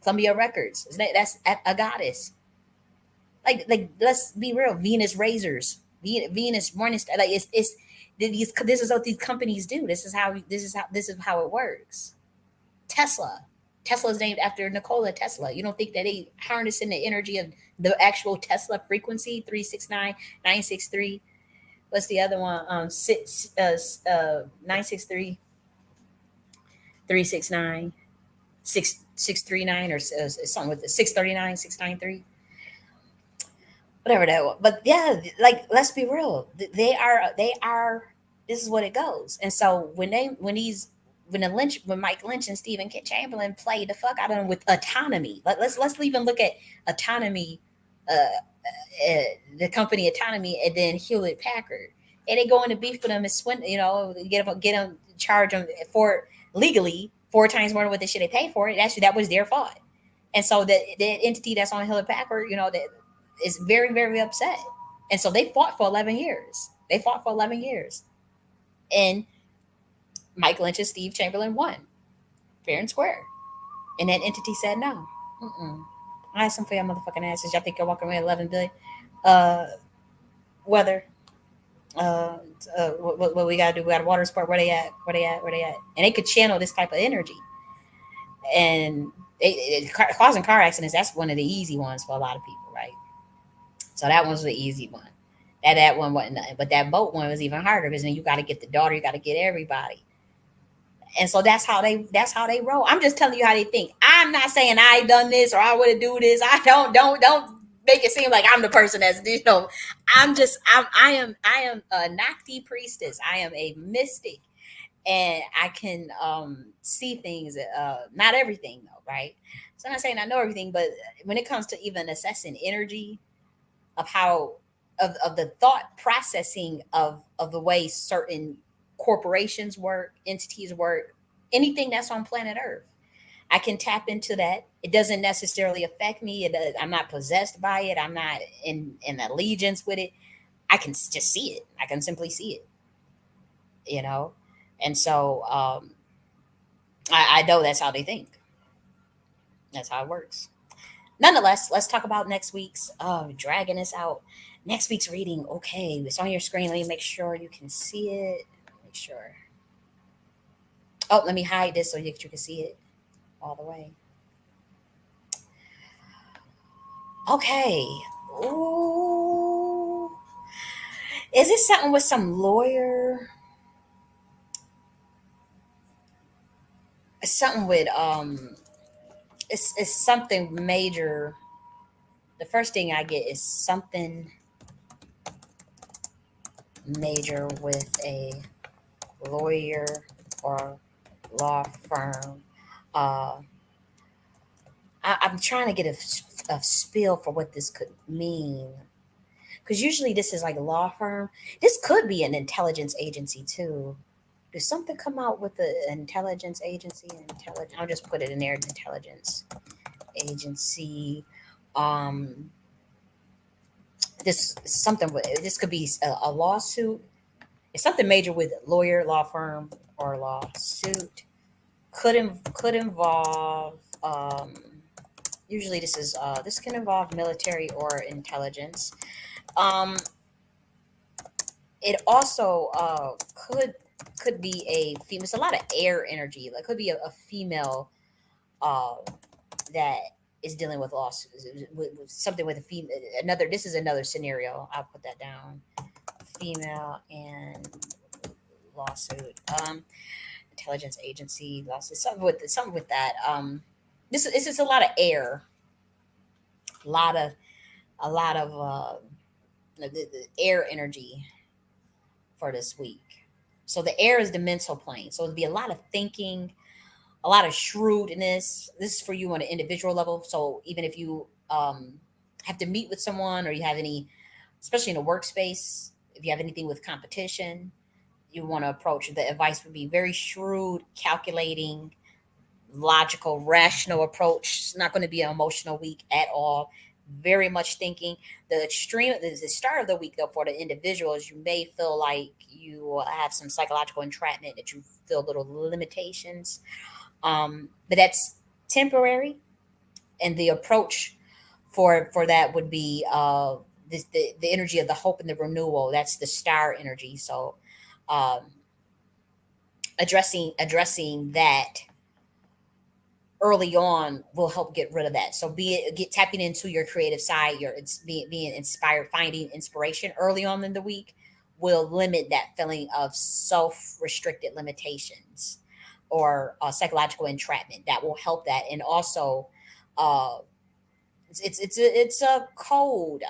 A: Columbia Records. That's a goddess. Like let's be real. Venus razors, Venus morning star. Like it's these. This is what these companies do. This is how it works. Tesla. Tesla is named after Nikola Tesla. You don't think that they harnessing the energy of the actual Tesla frequency 369 963? What's the other one? 963 369 6639 or something with it 639 693, whatever that was. But yeah, like let's be real. They are this is what it goes. And so when Mike Lynch and Stephen Chamberlain played the fuck out of them with autonomy. Let's even look at autonomy, the company autonomy, and then Hewlett Packard. And they go into beef with them and get them charge them for legally 4 times more than what they should have paid for it. Actually, that was their fault. And so the entity that's on Hewlett Packard, that is very, very upset. And so they fought for 11 years. And Mike Lynch and Steve Chamberlain won fair and square. And that entity said no. Mm-mm. I have some for your motherfucking asses. Y'all think you're walking away 11 billion? Uh, Weather. What we gotta do? We got a water sport. Where they at? And they could channel this type of energy. And causing car accidents. That's one of the easy ones for a lot of people, right? So that one's the easy one. That one wasn't nothing. But that boat one was even harder because then you got to get the daughter. You got to get everybody. And so that's how they roll. I'm just telling you how they think. I'm not saying I done this or I would have do this. I don't make it seem like I'm the person that's. I am a Nakti priestess. I am a mystic, and I can see things. Not everything though, right? So I'm not saying I know everything, but when it comes to even assessing energy of how of the thought processing of the way certain corporations work, entities work, anything that's on planet Earth. I can tap into that. It doesn't necessarily affect me. I'm not possessed by it. I'm not in allegiance with it. I can just see it. I can simply see it, you know? And so I know that's how they think. That's how it works. Nonetheless, let's talk about next week's dragging us out. Next week's reading. Okay, it's on your screen. Let me make sure you can see it. Make sure. Oh, let me hide this so you can see it all the way. Okay. Ooh. Is it something with some lawyer? It's something with it's something major. The first thing I get is something major with a lawyer or law firm. Uh, I'm trying to get a spiel for what this could mean. Because usually this is like a law firm. This could be an intelligence agency too. Does something come out with the intelligence agency? I'll just put it in there. Intelligence agency. Um, this could be a lawsuit. It's something major with lawyer, law firm, or lawsuit. Could involve. Usually this can involve military or intelligence. Um, it also could be a female. It's a lot of air energy. Like could be a female uh, that is dealing with lawsuits with something with a female. This is another scenario. I'll put that down. Female and lawsuit. Intelligence agency lawsuit. Something with that. This is a lot of air. A lot of the air energy for this week. So the air is the mental plane. So it'll be a lot of thinking, a lot of shrewdness. This is for you on an individual level. So even if you have to meet with someone or you have any, especially in a workspace, if you have anything with competition, you want to approach the advice would be very shrewd, calculating, logical, rational approach. It's not going to be an emotional week at all. Very much thinking. The start of the week though for the individuals, you may feel like you have some psychological entrapment, that you feel little limitations, but that's temporary. And the approach for that would be the energy of the hope and the renewal. That's the star energy. So um, addressing that early on will help get rid of that. So be it get tapping into your creative side, your it's being inspired, finding inspiration early on in the week will limit that feeling of self-restricted limitations or psychological entrapment. That will help that, and also uh, it's a code.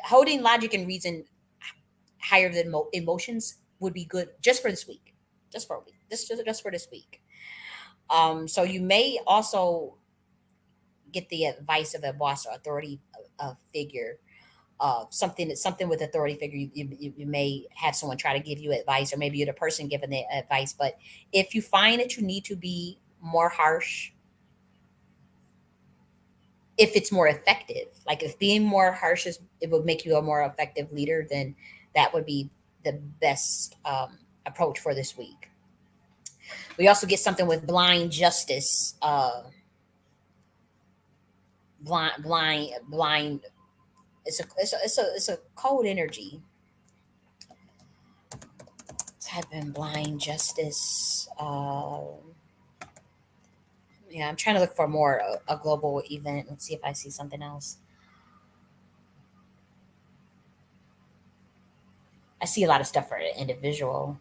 A: Holding logic and reason higher than emotions would be good just for this week, just for a week, just for this week. So you may also get the advice of a boss or authority figure, something with authority figure. You may have someone try to give you advice, or maybe you're the person giving the advice. But if you find that you need to be more harsh, if it's more effective, like if being more harsh is it would make you a more effective leader, then that would be the best approach for this week. We also get something with blind justice, blind. It's a cold energy. Type in blind justice. Yeah, I'm trying to look for more a global event. Let's see if I see something else. I see a lot of stuff for individual.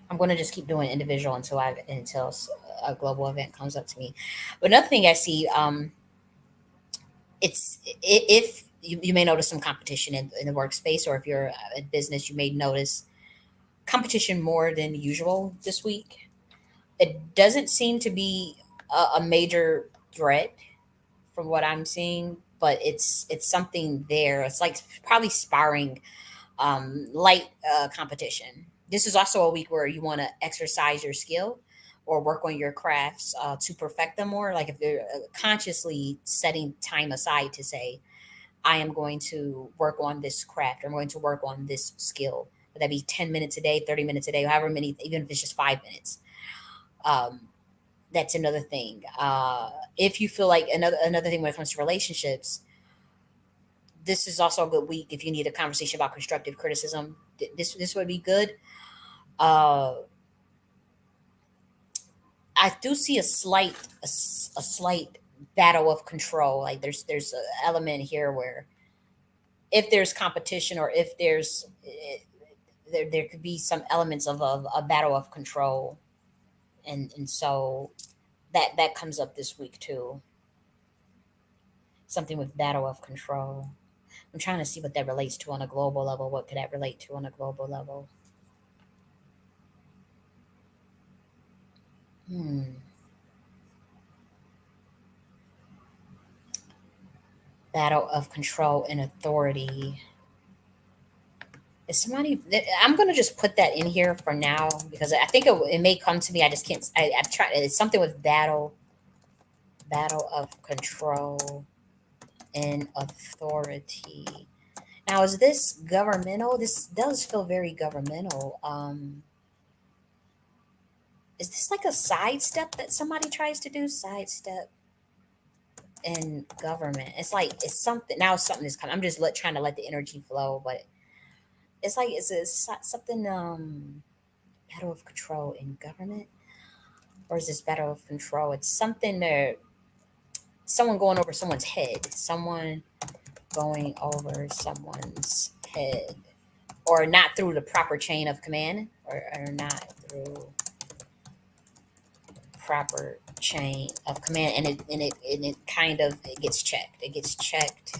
A: I'm going to just keep doing individual until a global event comes up to me. But another thing I see, if you may notice some competition in the workspace, or if you're in business, you may notice competition more than usual this week. It doesn't seem to be a major threat from what I'm seeing, but it's something there. It's like probably sparring, light competition. This is also a week where you want to exercise your skill or work on your crafts to perfect them more. Like if they're consciously setting time aside to say, I am going to work on this craft, or I'm going to work on this skill. Would that be 10 minutes a day, 30 minutes a day, however many, even if it's just 5 minutes? Um, that's another thing. If you feel like another thing when it comes to relationships, this is also a good week if you need a conversation about constructive criticism. This would be good. Uh, I do see a slight battle of control. Like there's an element here where if there's competition, or if there could be some elements of a battle of control, and so that comes up this week too. Something with battle of control. I'm trying to see what that relates to on a global level. What could that relate to on a global level? Hmm. Battle of control and authority. Is somebody? I'm gonna just put that in here for now because I think it may come to me. I just can't. I've tried. It's something with battle of control and authority. Now, is this governmental? This does feel very governmental. Is this like a sidestep that somebody tries to do? Sidestep in government. It's like it's something. Now something is coming. I'm just trying to let the energy flow, but it's like something battle of control in government, or is this battle of control? It's something that someone going over someone's head. Someone going over someone's head, or not through the proper chain of command, or not through proper chain of command, and it kind of it gets checked. It gets checked,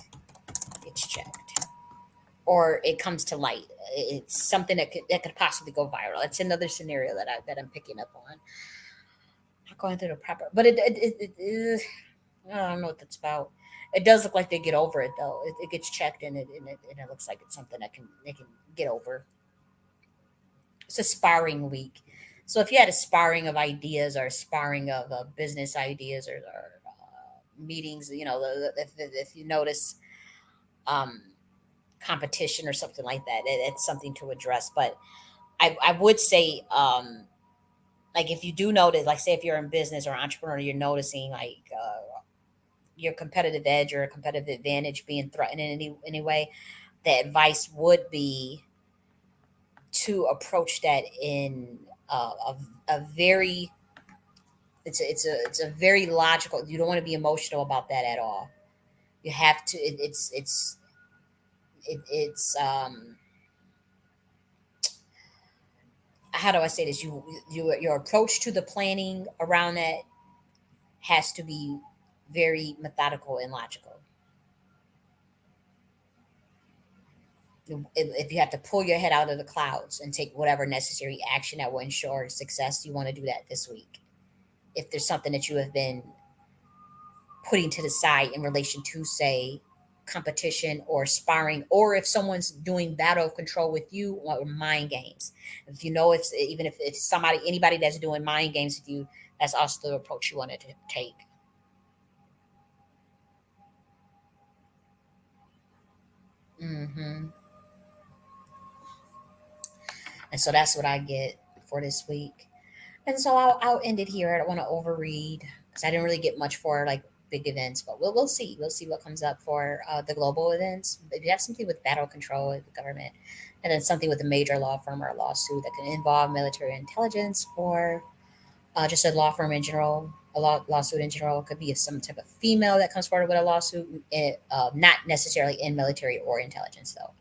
A: or it comes to light. It's something that could possibly go viral. That's another scenario that I'm picking up on. Not going through the proper, but I don't know what that's about. It does look like they get over it though. It gets checked, and it looks like it's something that can they can get over. It's a sparring week. So if you had a sparring of ideas, or a sparring of business ideas, or meetings, if you notice um, competition or something like that, it's something to address. But I would say like if you do notice, like say if you're in business or entrepreneur, you're noticing like your competitive edge or a competitive advantage being threatened in any way, the advice would be to approach that in a very it's a very logical. You don't want to be emotional about that at all. You have to. It's how do I say this? Your approach to the planning around that has to be very methodical and logical. If you have to pull your head out of the clouds and take whatever necessary action that will ensure success, you want to do that this week. If there's something that you have been putting to the side in relation to, say, competition or sparring, or if someone's doing battle of control with you or mind games. If you know it's even if somebody anybody that's doing mind games with you, that's also the approach you wanted to take. Hmm. And so that's what I get for this week. And so I'll end it here. I don't want to overread because I didn't really get much for like big events, but we'll see. We'll see what comes up for the global events. If you have something with battle control with the government, and then something with a major law firm or a lawsuit that can involve military intelligence or just a law firm in general, lawsuit in general. It could be some type of female that comes forward with a lawsuit, not necessarily in military or intelligence, though.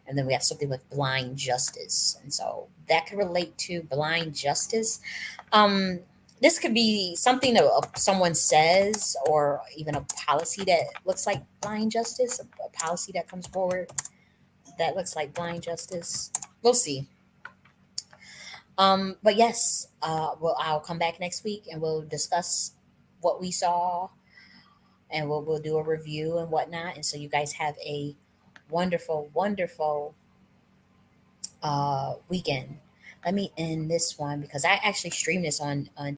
A: And then we have something with blind justice. And so that could relate to blind justice. Um, this could be something that someone says, or even a policy that looks like blind justice, a policy that comes forward that looks like blind justice. We'll see. But yes, well, I'll come back next week and we'll discuss what we saw and we'll do a review and whatnot. And so you guys have a wonderful, wonderful weekend. Let me end this one because I actually streamed this on